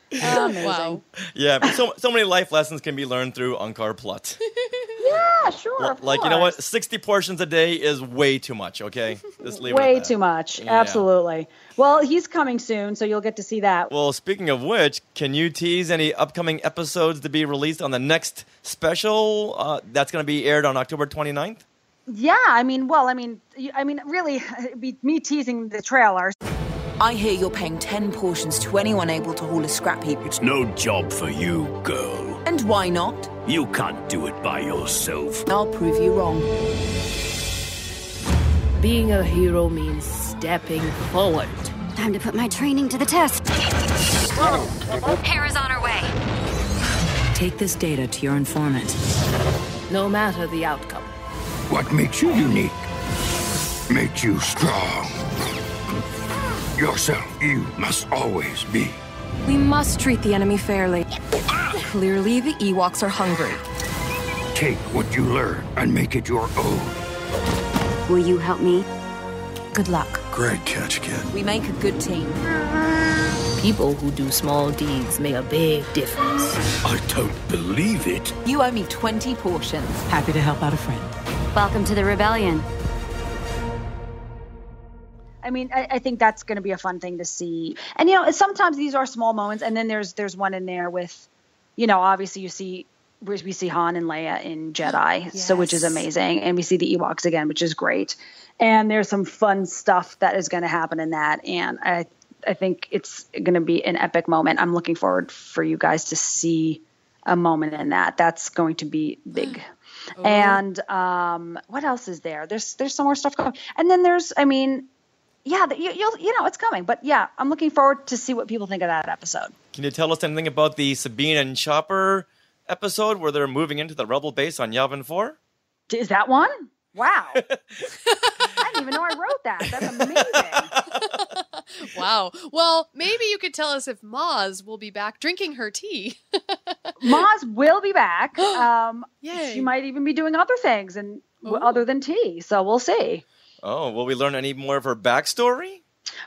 Amazing. Wow. Yeah, but so many life lessons can be learned through Unkar Plut. Yeah, sure. of Like, you know what? course. 60 portions a day is way too much, okay? Just leave it Way at that. too much. Yeah. Absolutely. Well, he's coming soon, so you'll get to see that. Well, speaking of which, can you tease any upcoming episodes to be released on the next special that's going to be aired on October 29th? Yeah, I mean, really, it'd be me teasing the trailer. I hear you're paying 10 portions to anyone able to haul a scrap heap. It's no job for you, girl. And why not? You can't do it by yourself. I'll prove you wrong. Being a hero means stepping forward. Time to put my training to the test. Hera's on her way. Take this data to your informant. No matter the outcome. What makes you unique makes you strong. Yourself, you must always be. We must treat the enemy fairly. Clearly, the Ewoks are hungry. Take what you learn and make it your own. Will you help me? Good luck. Great catch, kid. We make a good team. People who do small deeds make a big difference. I don't believe it. You owe me 20 portions. Happy to help out a friend. Welcome to the rebellion. I mean, I think that's going to be a fun thing to see. And, sometimes these are small moments. And then there's one in there with, obviously we see Han and Leia in Jedi, so which is amazing. And we see the Ewoks again, which is great. And there's some fun stuff that is going to happen in that. And I think it's going to be an epic moment. I'm looking forward for you guys to see a moment in that. That's going to be big. Oh. And what else is there? There's some more stuff coming. And then there's, it's coming. But yeah, I'm looking forward to see what people think of that episode. Can you tell us anything about the Sabine and Chopper episode where they're moving into the Rebel base on Yavin 4? Is that one? Wow. I didn't even know I wrote that. That's amazing. Wow. Well, maybe you could tell us if Maz will be back drinking her tea. Maz will be back. Yay. She might even be doing other things other than tea. So we'll see. Oh, will we learn any more of her backstory?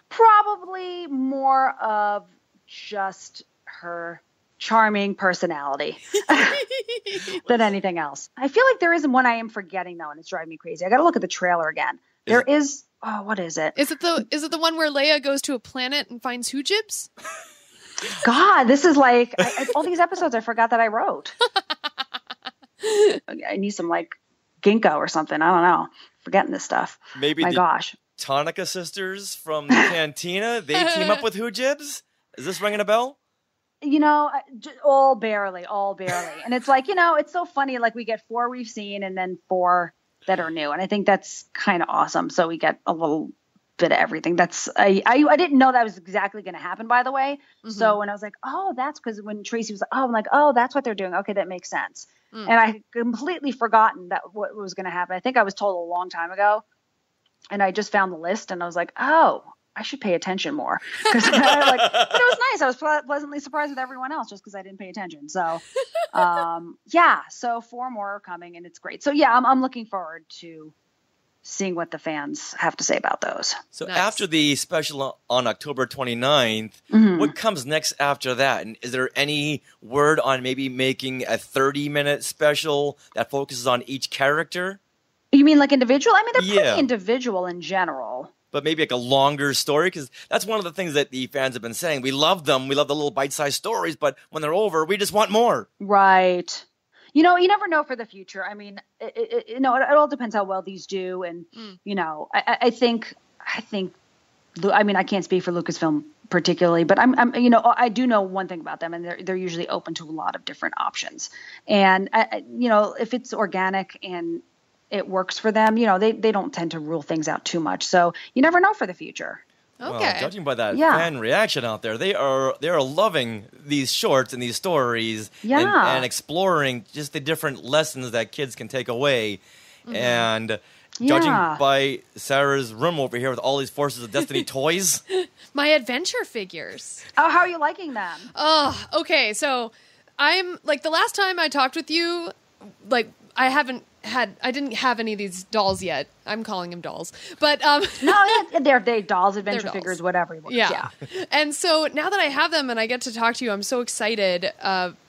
Probably more of just her charming personality than anything else. I feel like there is one I am forgetting though, and it's driving me crazy. I got to look at the trailer again. What is it? Is it the one where Leia goes to a planet and finds hoojibs? God, this is like all these episodes I forgot that I wrote. I need some ginkgo or something. I don't know. Forgetting this stuff. Maybe My gosh. Tonica sisters from the Cantina, they team up with hoojibs? Is this ringing a bell? All barely. And it's it's so funny. We get 4 we've seen and then 4 that are new. And I think that's kind of awesome. So we get a little bit of everything. I didn't know that was exactly going to happen, by the way. Mm-hmm. So when I was like, oh, that's because when Tracy was like, oh, I'm like, oh, that's what they're doing. Okay, that makes sense. And I had completely forgotten that what was going to happen. I think I was told a long time ago. And I just found the list and I was like, oh, I should pay attention more. But it was nice. I was pleasantly surprised with everyone else just because I didn't pay attention. So, so 4 more are coming and it's great. So yeah, I'm looking forward to seeing what the fans have to say about those. So after the special on October 29th, what comes next after that? And is there any word on maybe making a 30-minute special that focuses on each character? You mean individual? I mean, they're pretty individual in general. But maybe a longer story, because that's one of the things that the fans have been saying. We love them. We love the little bite-sized stories, but when they're over, we just want more. Right. You never know for the future. I mean, it all depends how well these do. And, I think, I can't speak for Lucasfilm particularly, but I do know one thing about them, and they're usually open to a lot of different options. And, if it's organic and it works for them, they don't tend to rule things out too much. So you never know for the future. Okay. Well, judging by that fan reaction out there, they are loving these shorts and these stories and exploring just the different lessons that kids can take away. Mm-hmm. And Judging by Sarah's room over here with all these Forces of Destiny toys. My adventure figures. Oh, how are you liking them? Oh, okay. So I'm like, the last time I talked with you, like I didn't have any of these dolls yet. I'm calling them dolls, but no, they're dolls, adventure dolls. figures, whatever you want. Yeah. And so now that I have them and I get to talk to you, I'm so excited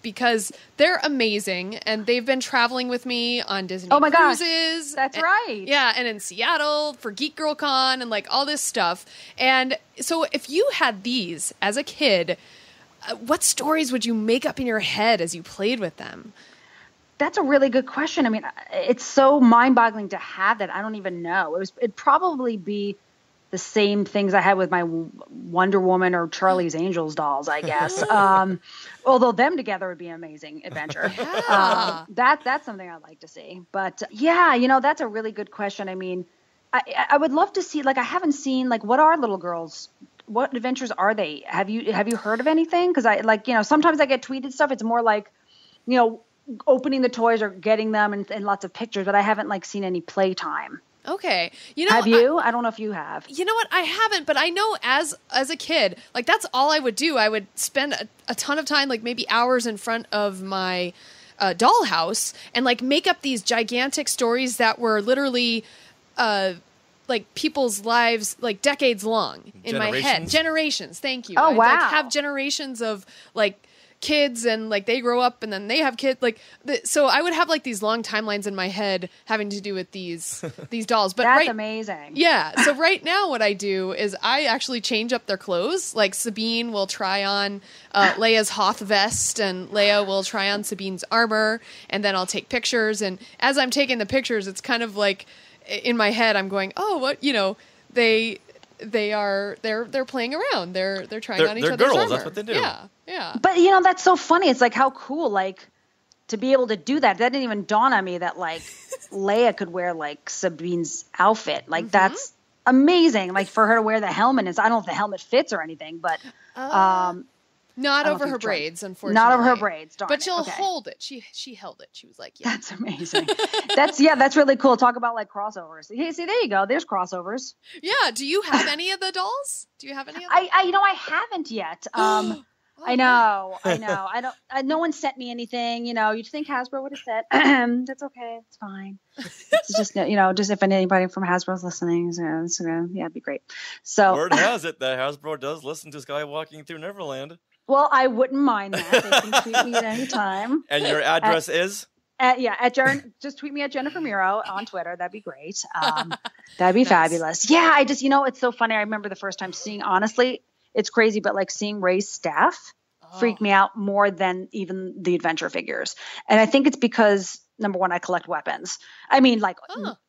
because they're amazing and they've been traveling with me on Disney cruises. That's right. Yeah, and in Seattle for Geek Girl Con and like all this stuff. And so if you had these as a kid, what stories would you make up in your head as you played with them? That's a really good question. I mean, it's so mind-boggling to have that. I don't even know. It'd probably be the same things I had with my Wonder Woman or Charlie's Angels dolls, I guess. Although them together would be an amazing adventure. Yeah. That's something I'd like to see. But yeah, that's a really good question. I mean, I would love to see, like, I haven't seen, like, what are little girls? What adventures are they? Have you heard of anything? Because sometimes I get tweeted stuff. It's more like, opening the toys or getting them and lots of pictures, but I haven't seen any playtime. Okay. Have you? I don't know if you have. You know what? I haven't, but I know as a kid, like that's all I would do. I would spend a ton of time, like maybe hours in front of my dollhouse and like make up these gigantic stories that were literally like people's lives, like decades long in my head. Generations. Thank you. Oh, wow. I'd, have generations of like kids and like they grow up and then they have kids so I would have like these long timelines in my head having to do with these dolls. But that's amazing. Yeah. So right now what I do is I actually change up their clothes. Like Sabine will try on Leia's Hoth vest and Leia will try on Sabine's armor and then I'll take pictures, and as I'm taking the pictures it's kind of like in my head I'm going, oh, what, they're playing around. They're trying on each other's girls. armor. That's what they do. Yeah. Yeah. But that's so funny. It's like, how cool, like, to be able to do that. That didn't even dawn on me that like Leia could wear like Sabine's outfit. Like that's amazing. Like for her to wear the helmet. I don't know if the helmet fits or anything, but not over her braids, unfortunately. Not over her braids, darn but she'll okay. hold it. She held it. She was like, yeah. That's amazing. That's really cool. Talk about like crossovers. Hey, see, there you go. There's crossovers. Yeah. Do you have any of the dolls? Do you have any of them? I haven't yet. I know. I don't. No one sent me anything. You'd think Hasbro would have said, "That's okay. It's fine." It's just just if anybody from Hasbro's listening, yeah, it'd be great. So word has it that Hasbro does listen to Skywalking Through Neverland. Well, I wouldn't mind that. They can tweet me at any time. And your address is? Just tweet me at Jennifer Muro on Twitter. That'd be great. That'd be fabulous. Yeah, I just it's so funny. I remember the first time seeing. Honestly, it's crazy, but like seeing Rey's staff freaked me out more than even the adventure figures. And I think it's because, number one, I collect weapons. I mean, like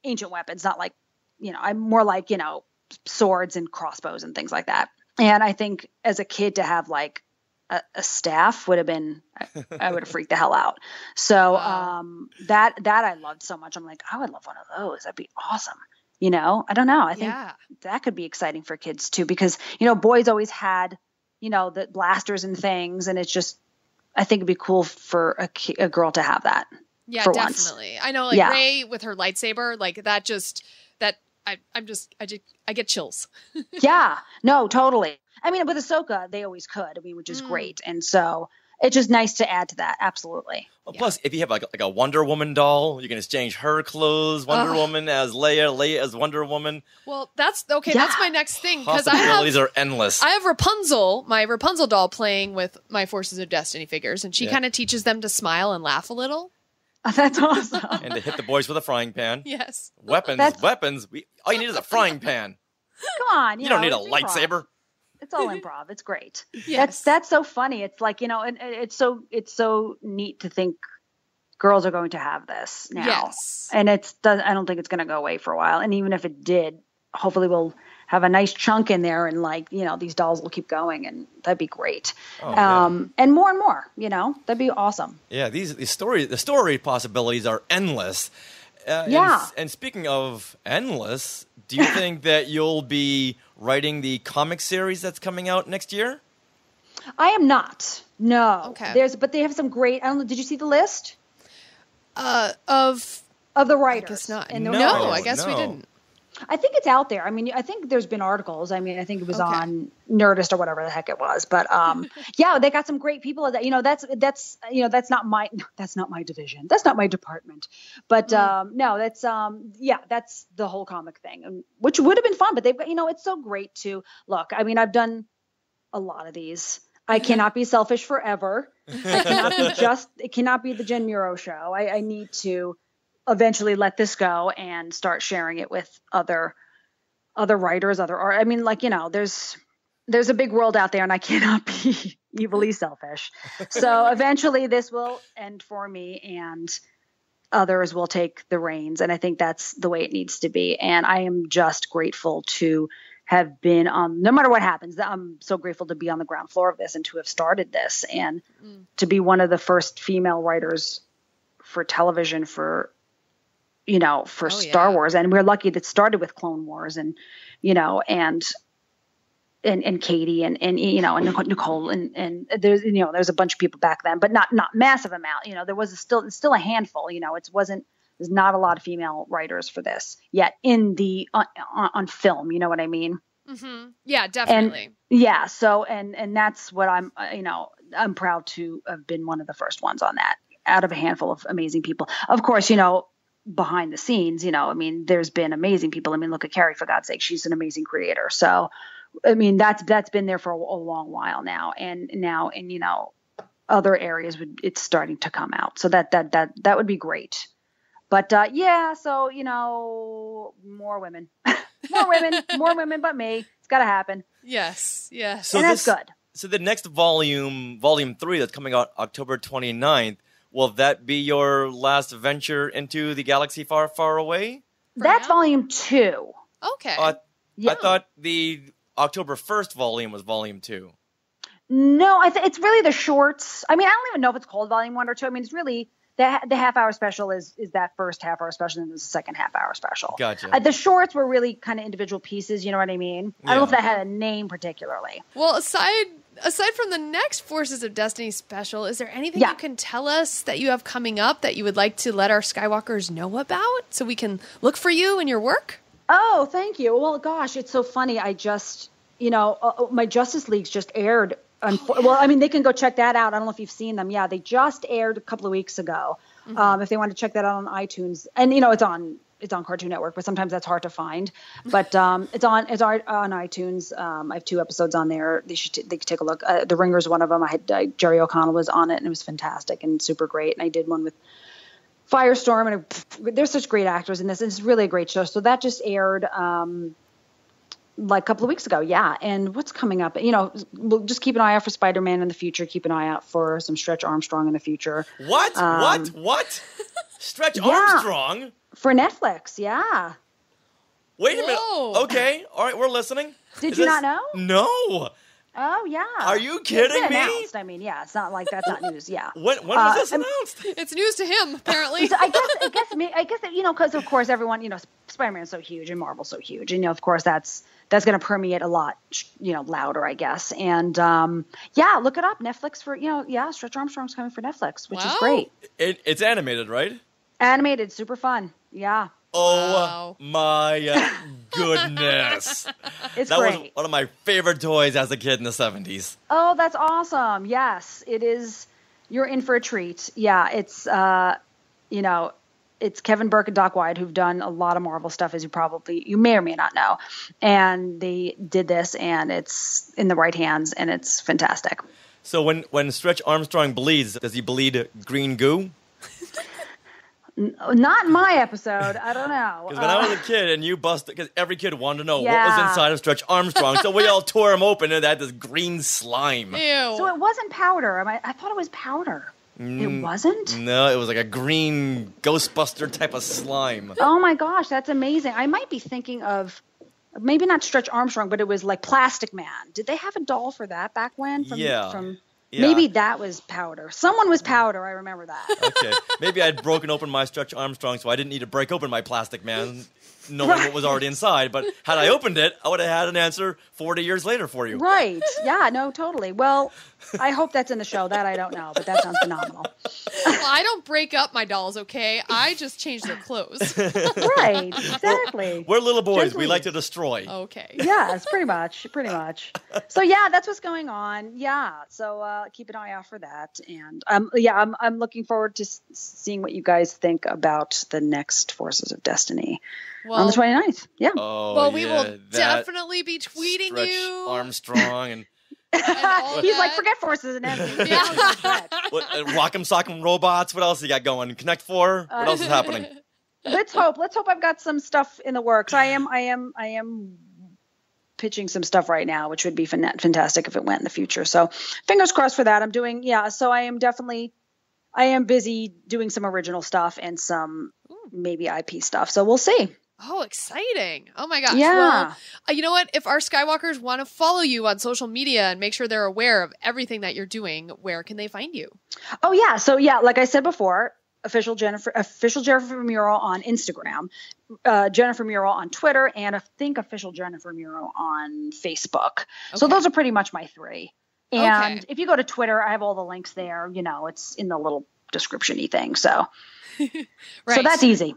ancient weapons, not like, I'm more like, swords and crossbows and things like that. And I think as a kid to have like a staff would have been, I would have freaked the hell out. So that I loved so much. I'm like, I would love one of those. That'd be awesome. I don't know. I think that could be exciting for kids too, because, boys always had, the blasters and things. And it's just, I think it'd be cool for a girl to have that. Yeah, for definitely. Once. I know, like Rey with her lightsaber, like that I get chills. Yeah, no, totally. I mean, with Ahsoka, they always could. I mean, which is great. And so it's just nice to add to that. Absolutely. Well, plus, if you have like a Wonder Woman doll, you can exchange her clothes, Wonder Woman as Leia as Wonder Woman. Well, that's okay. Yeah. That's my next thing, because possibilities are endless. I have Rapunzel, my Rapunzel doll, playing with my Forces of Destiny figures, and she kind of teaches them to smile and laugh a little. Oh, that's awesome. And to hit the boys with a frying pan. Yes. Weapons. All you need is a frying pan. Come on, you don't need a lightsaber. It's all improv. It's great. Yes. That's so funny. It's like, and it's so neat to think girls are going to have this now. Yes. And I don't think it's going to go away for a while. And even if it did, hopefully we'll have a nice chunk in there, and like, these dolls will keep going, and that'd be great. And more, that'd be awesome. Yeah. The story possibilities are endless. And speaking of endless, do you think that you'll be writing the comic series that's coming out next year? I am not. No. Okay. But they have some great. I don't know. Did you see the list? Of Of the writers. I guess not. And No, I guess we didn't. I think it's out there. I mean, I think there's been articles. I mean, I think it was on Nerdist or whatever the heck it was. But yeah, they got some great people. That that's not my division. That's not my department. But no, that's that's the whole comic thing, which would have been fun. But they've got, it's so great to look. I mean, I've done a lot of these. I cannot be selfish forever. It cannot be the Jen Muro show. I need to eventually let this go and start sharing it with other writers, other art. I mean, there's a big world out there and I cannot be evilly selfish. So eventually this will end for me and others will take the reins. And I think that's the way it needs to be. And I am just grateful to have been no matter what happens, I'm so grateful to be on the ground floor of this and to have started this and to be one of the first female writers for television for Star Wars. And we're lucky that started with Clone Wars and Katie and Nicole and there's a bunch of people back then, but not massive amount. There was still a handful. There's not a lot of female writers for this yet in the on film. You know what I mean? Mm-hmm. Yeah, definitely. So and that's what I'm proud to have been one of the first ones on that out of a handful of amazing people. Of course, behind the scenes, there's been amazing people. I mean, look at Carrie, for God's sake, she's an amazing creator. So, I mean, that's been there for a long while now. And now in, other areas it's starting to come out. So that would be great. But, so, more women, more women, but me. It's got to happen. Yes. So and that's good. So the next volume 3 that's coming out October 29th, will that be your last venture into the galaxy far, far away? That's volume 2. Okay. I thought the October 1st volume was volume 2. No, it's really the shorts. I mean, I don't even know if it's called volume 1 or 2. I mean, it's really the half-hour special is that first half-hour special, and there's a second half-hour special. Gotcha. The shorts were really kind of individual pieces. You know what I mean? I don't know if that had a name particularly. Well, aside from the next Forces of Destiny special, is there anything you can tell us that you have coming up that you would like to let our Skywalkers know about so we can look for you and your work? Oh, thank you. Well, gosh, it's so funny. I just, my Justice Leagues just aired. Well, I mean, they can go check that out. I don't know if you've seen them. Yeah, they just aired a couple of weeks ago. If they want to check that out on iTunes, and it's on Cartoon Network, but sometimes that's hard to find. But it's on iTunes. I have 2 episodes on there. They could take a look. The Ringer's one of them. Jerry O'Connell was on it, and it was fantastic and super great. And I did one with Firestorm, and there's such great actors in this. It's really a great show. So that just aired like a couple of weeks ago. Yeah. And what's coming up? We'll just keep an eye out for Spider-Man in the future. Keep an eye out for some Stretch Armstrong in the future. What? What? Stretch Armstrong? For Netflix, yeah. Wait a minute. Okay. All right, we're listening. Did you not know? No. Oh, yeah. Are you kidding me? Announced. I mean, yeah, it's not like that's not news. Yeah. When was this announced? It's news to him, apparently. So I guess that, because of course everyone, Spider-Man's so huge and Marvel's so huge, and of course that's going to permeate a lot, louder, I guess. And look it up, Netflix for Stretch Armstrong's coming for Netflix, which is great. It's animated, right? Animated, super fun. Yeah. Oh my goodness. It's that great. was one of my favorite toys as a kid in the 70s. Oh, that's awesome. Yes, it is. You're in for a treat. Yeah, it's it's Kevin Burke and Doc White who've done a lot of Marvel stuff, as you may or may not know. And they did this, and it's in the right hands, and it's fantastic. So when Stretch Armstrong bleeds, does he bleed green goo? Not in my episode. I don't know. Because when I was a kid and you busted, because every kid wanted to know what was inside of Stretch Armstrong, so we all tore him open and they had this green slime. Ew. So it wasn't powder. I thought it was powder. It wasn't? No, it was like a green Ghostbuster type of slime. Oh my gosh, that's amazing. I might be thinking of maybe not Stretch Armstrong, but it was like Plastic Man. Did they have a doll for that back when? Yeah. Maybe that was powder. Someone was powder. I remember that. Okay. Maybe I'd broken open my Stretch Armstrong, so I didn't need to break open my Plastic Man, knowing what was already inside. But had I opened it, I would have had an answer 40 years later for you. Right. Yeah, no, totally. Well, I hope that's in the show. That I don't know, but that sounds phenomenal. Well, I don't break up my dolls, okay? I just change their clothes. Right. Exactly. We're little boys. Gently. We like to destroy. Okay. Yes, pretty much. So yeah, that's what's going on. Yeah. So keep an eye out for that. And I'm looking forward to seeing what you guys think about the next Forces of Destiny on the 29th. Yeah. Oh, well, we will definitely be tweeting Stretch you. Armstrong and he's like, forget Forces and Destiny. Rock'em Sock'em Robots. What else you got going? Connect 4? What else is happening? Let's hope I've got some stuff in the works. I am pitching some stuff right now, which would be fantastic if it went in the future. So fingers crossed for that. I'm doing, so I am busy doing some original stuff and some maybe IP stuff. So we'll see. Oh, exciting. Oh my gosh. Yeah. Well, you know what? If our Skywalkers want to follow you on social media and make sure they're aware of everything that you're doing, where can they find you? Oh yeah. So yeah, like I said before, official Jennifer Muro on Instagram, Jennifer Muro on Twitter, and I think official Jennifer Muro on Facebook. Okay. So those are pretty much my 3. And if you go to Twitter, I have all the links there. It's in the little description-y thing. So, right. So that's easy.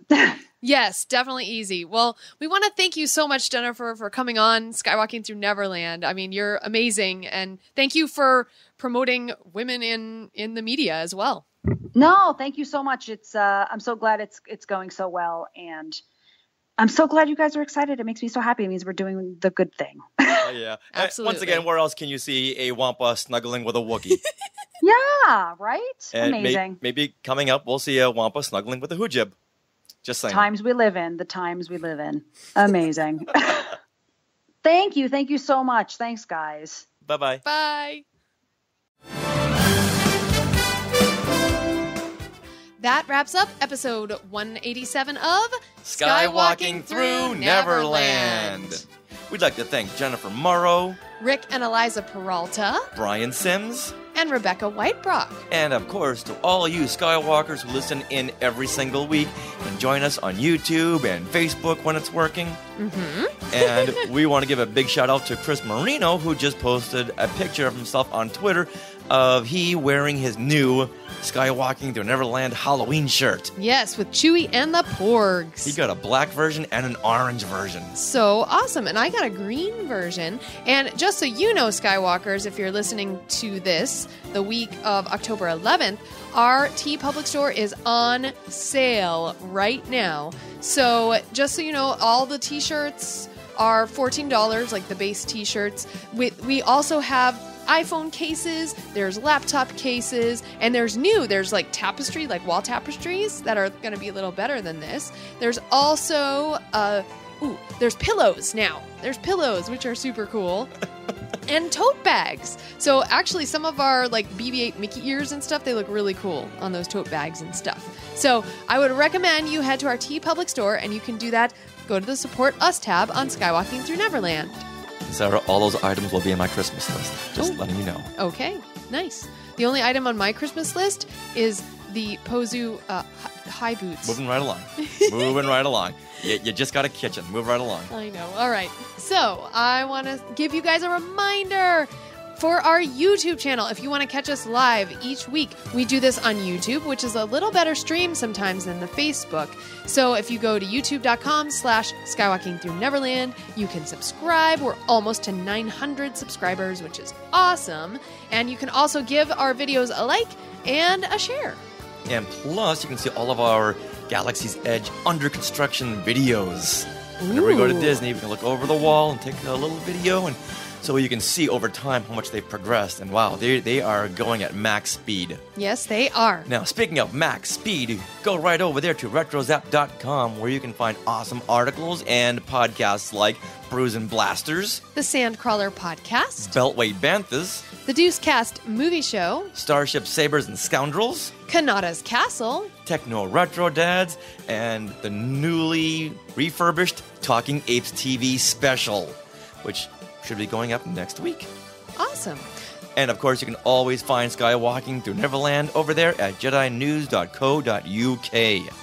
Yes, definitely easy. Well, we want to thank you so much, Jennifer, for coming on Skywalking Through Neverland. I mean, you're amazing. And thank you for promoting women in the media as well. No, thank you so much. It's I'm so glad it's going so well, and I'm so glad you guys are excited. It makes me so happy. It means we're doing the good thing. Oh, yeah. Absolutely. Once again, where else can you see a Wampa snuggling with a Wookiee? Yeah, right? And amazing. Maybe coming up, we'll see a Wampa snuggling with a hoojib. Just saying. The times we live in. Amazing. Thank you. Thank you so much. Thanks, guys. Bye-bye. Bye. That wraps up episode 187 of Skywalking Through Neverland. We'd like to thank Jennifer Muro, Ric and Eliza Peralta, Brian Sims, and Rebecca Whitebrock. And of course, to all you Skywalkers who listen in every single week and join us on YouTube and Facebook when it's working. Mm-hmm. And we want to give a big shout out to Chris Marino, who just posted a picture of himself on Twitter of he wearing his new Skywalking Through Neverland Halloween shirt. Yes, with Chewie and the Porgs. He got a black version and an orange version. So awesome. And I got a green version. And just so you know, Skywalkers, if you're listening to this the week of October 11th, our T Public Store is on sale right now. So just so you know, all the t-shirts are $14, like the base t-shirts. We also have iPhone cases, there's laptop cases, and there's like tapestry, like wall tapestries that are going to be a little better than this. There's also, there's pillows now. There's pillows, which are super cool. And tote bags. So actually some of our like BB-8 Mickey ears and stuff, they look really cool on those tote bags and stuff. So I would recommend you head to our T Public Store, and you can do that. Go to the Support Us tab on Skywalking Through Neverland. Sarah, all those items will be in my Christmas list. Just letting you know. Okay, nice. The only item on my Christmas list is the Pozu high boots. Moving right along. You just got a kitchen. Move right along. I know. All right. So I want to give you guys a reminder for our YouTube channel. If you want to catch us live each week, we do this on YouTube, which is a little better stream sometimes than the Facebook. So if you go to youtube.com/Skywalking Through Neverland, you can subscribe. We're almost to 900 subscribers, which is awesome. And you can also give our videos a like and a share. And plus, you can see all of our Galaxy's Edge under construction videos. Whenever we go to Disney, we can look over the wall and take a little video, and so you can see over time how much they've progressed. And wow, they are going at max speed. Yes, they are. Now, speaking of max speed, go right over there to retrozap.com, where you can find awesome articles and podcasts like Brews and Blasters, the Sandcrawler Podcast, Beltway Banthas, the Deucecast Movie Show, Starship Sabers and Scoundrels, Kanata's Castle, Techno Retro Dads, and the newly refurbished Talking Apes TV special, which should be going up next week. Awesome. And of course, you can always find Skywalking Through Neverland over there at jedinews.co.uk.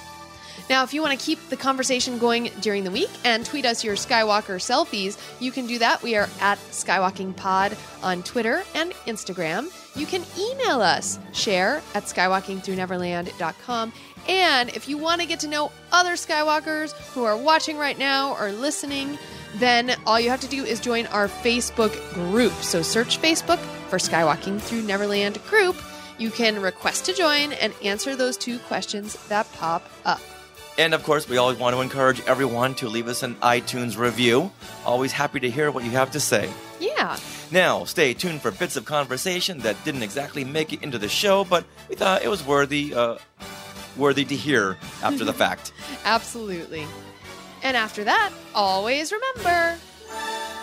Now, if you want to keep the conversation going during the week and tweet us your Skywalker selfies, you can do that. We are at SkywalkingPod on Twitter and Instagram. You can email us, share@skywalkingthroughneverland.com. And if you want to get to know other Skywalkers who are watching right now or listening, then all you have to do is join our Facebook group. So search Facebook for Skywalking Through Neverland group. You can request to join and answer those 2 questions that pop up. And of course, we always want to encourage everyone to leave us an iTunes review. Always happy to hear what you have to say. Yeah. Now, stay tuned for bits of conversation that didn't exactly make it into the show, but we thought it was worthy to hear after the fact. Absolutely. And after that, always remember...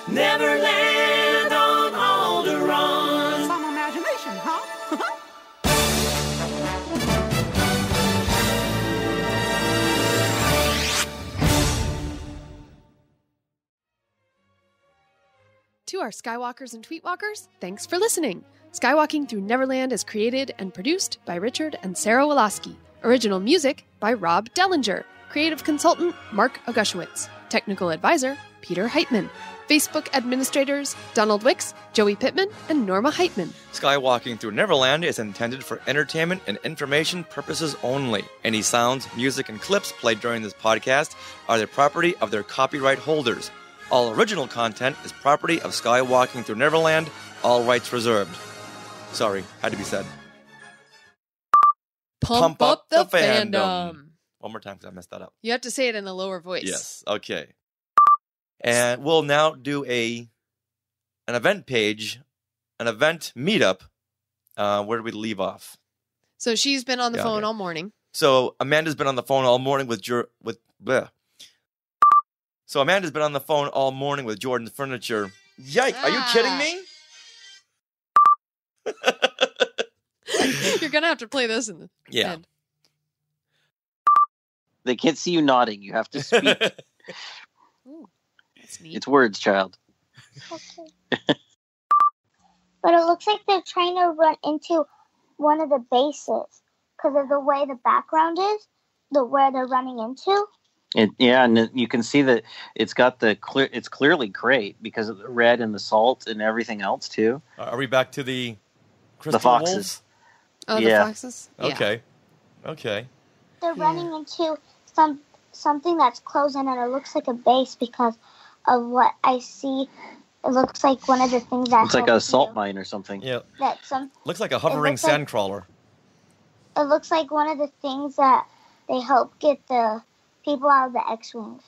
Neverland on Alderaan. Some imagination, huh? To our Skywalkers and Tweetwalkers, thanks for listening. Skywalking Through Neverland is created and produced by Richard and Sarah Woloski. Original music by Rob Dellinger. Creative consultant Mark Augushowitz. Technical advisor Peter Heitman. Facebook administrators Donald Wicks, Joey Pittman, and Norma Heitman. Skywalking Through Neverland is intended for entertainment and information purposes only. Any sounds, music, and clips played during this podcast are the property of their copyright holders. All original content is property of Skywalking Through Neverland, all rights reserved. Sorry, had to be said. Pump up the fandom. One more time because I messed that up. You have to say it in a lower voice. Yes, okay. And we'll now do an event page, an event meetup. Where did we leave off? So she's been on the phone all morning. So Amanda's been on the phone all morning with So Amanda's been on the phone all morning with Jordan's Furniture. Yike! Are you kidding me? You're gonna have to play this in the end. They can't see you nodding. You have to speak. Ooh, that's neat. It's words, child. Okay. But it looks like they're trying to run into one of the bases because of the way the background is, where they're running into. And you can see that it's got it's clearly great because of the red and the salt and everything else too. Are we back to the crystal foxes? Wolves? Oh, the foxes? Okay. Okay. They're running into something that's closing, and it looks like a base because of what I see. It looks like one of the things that looks like a salt mine or something. Yeah. Looks like a hovering sandcrawler. It looks like one of the things that they help get the people out of the X-Wings.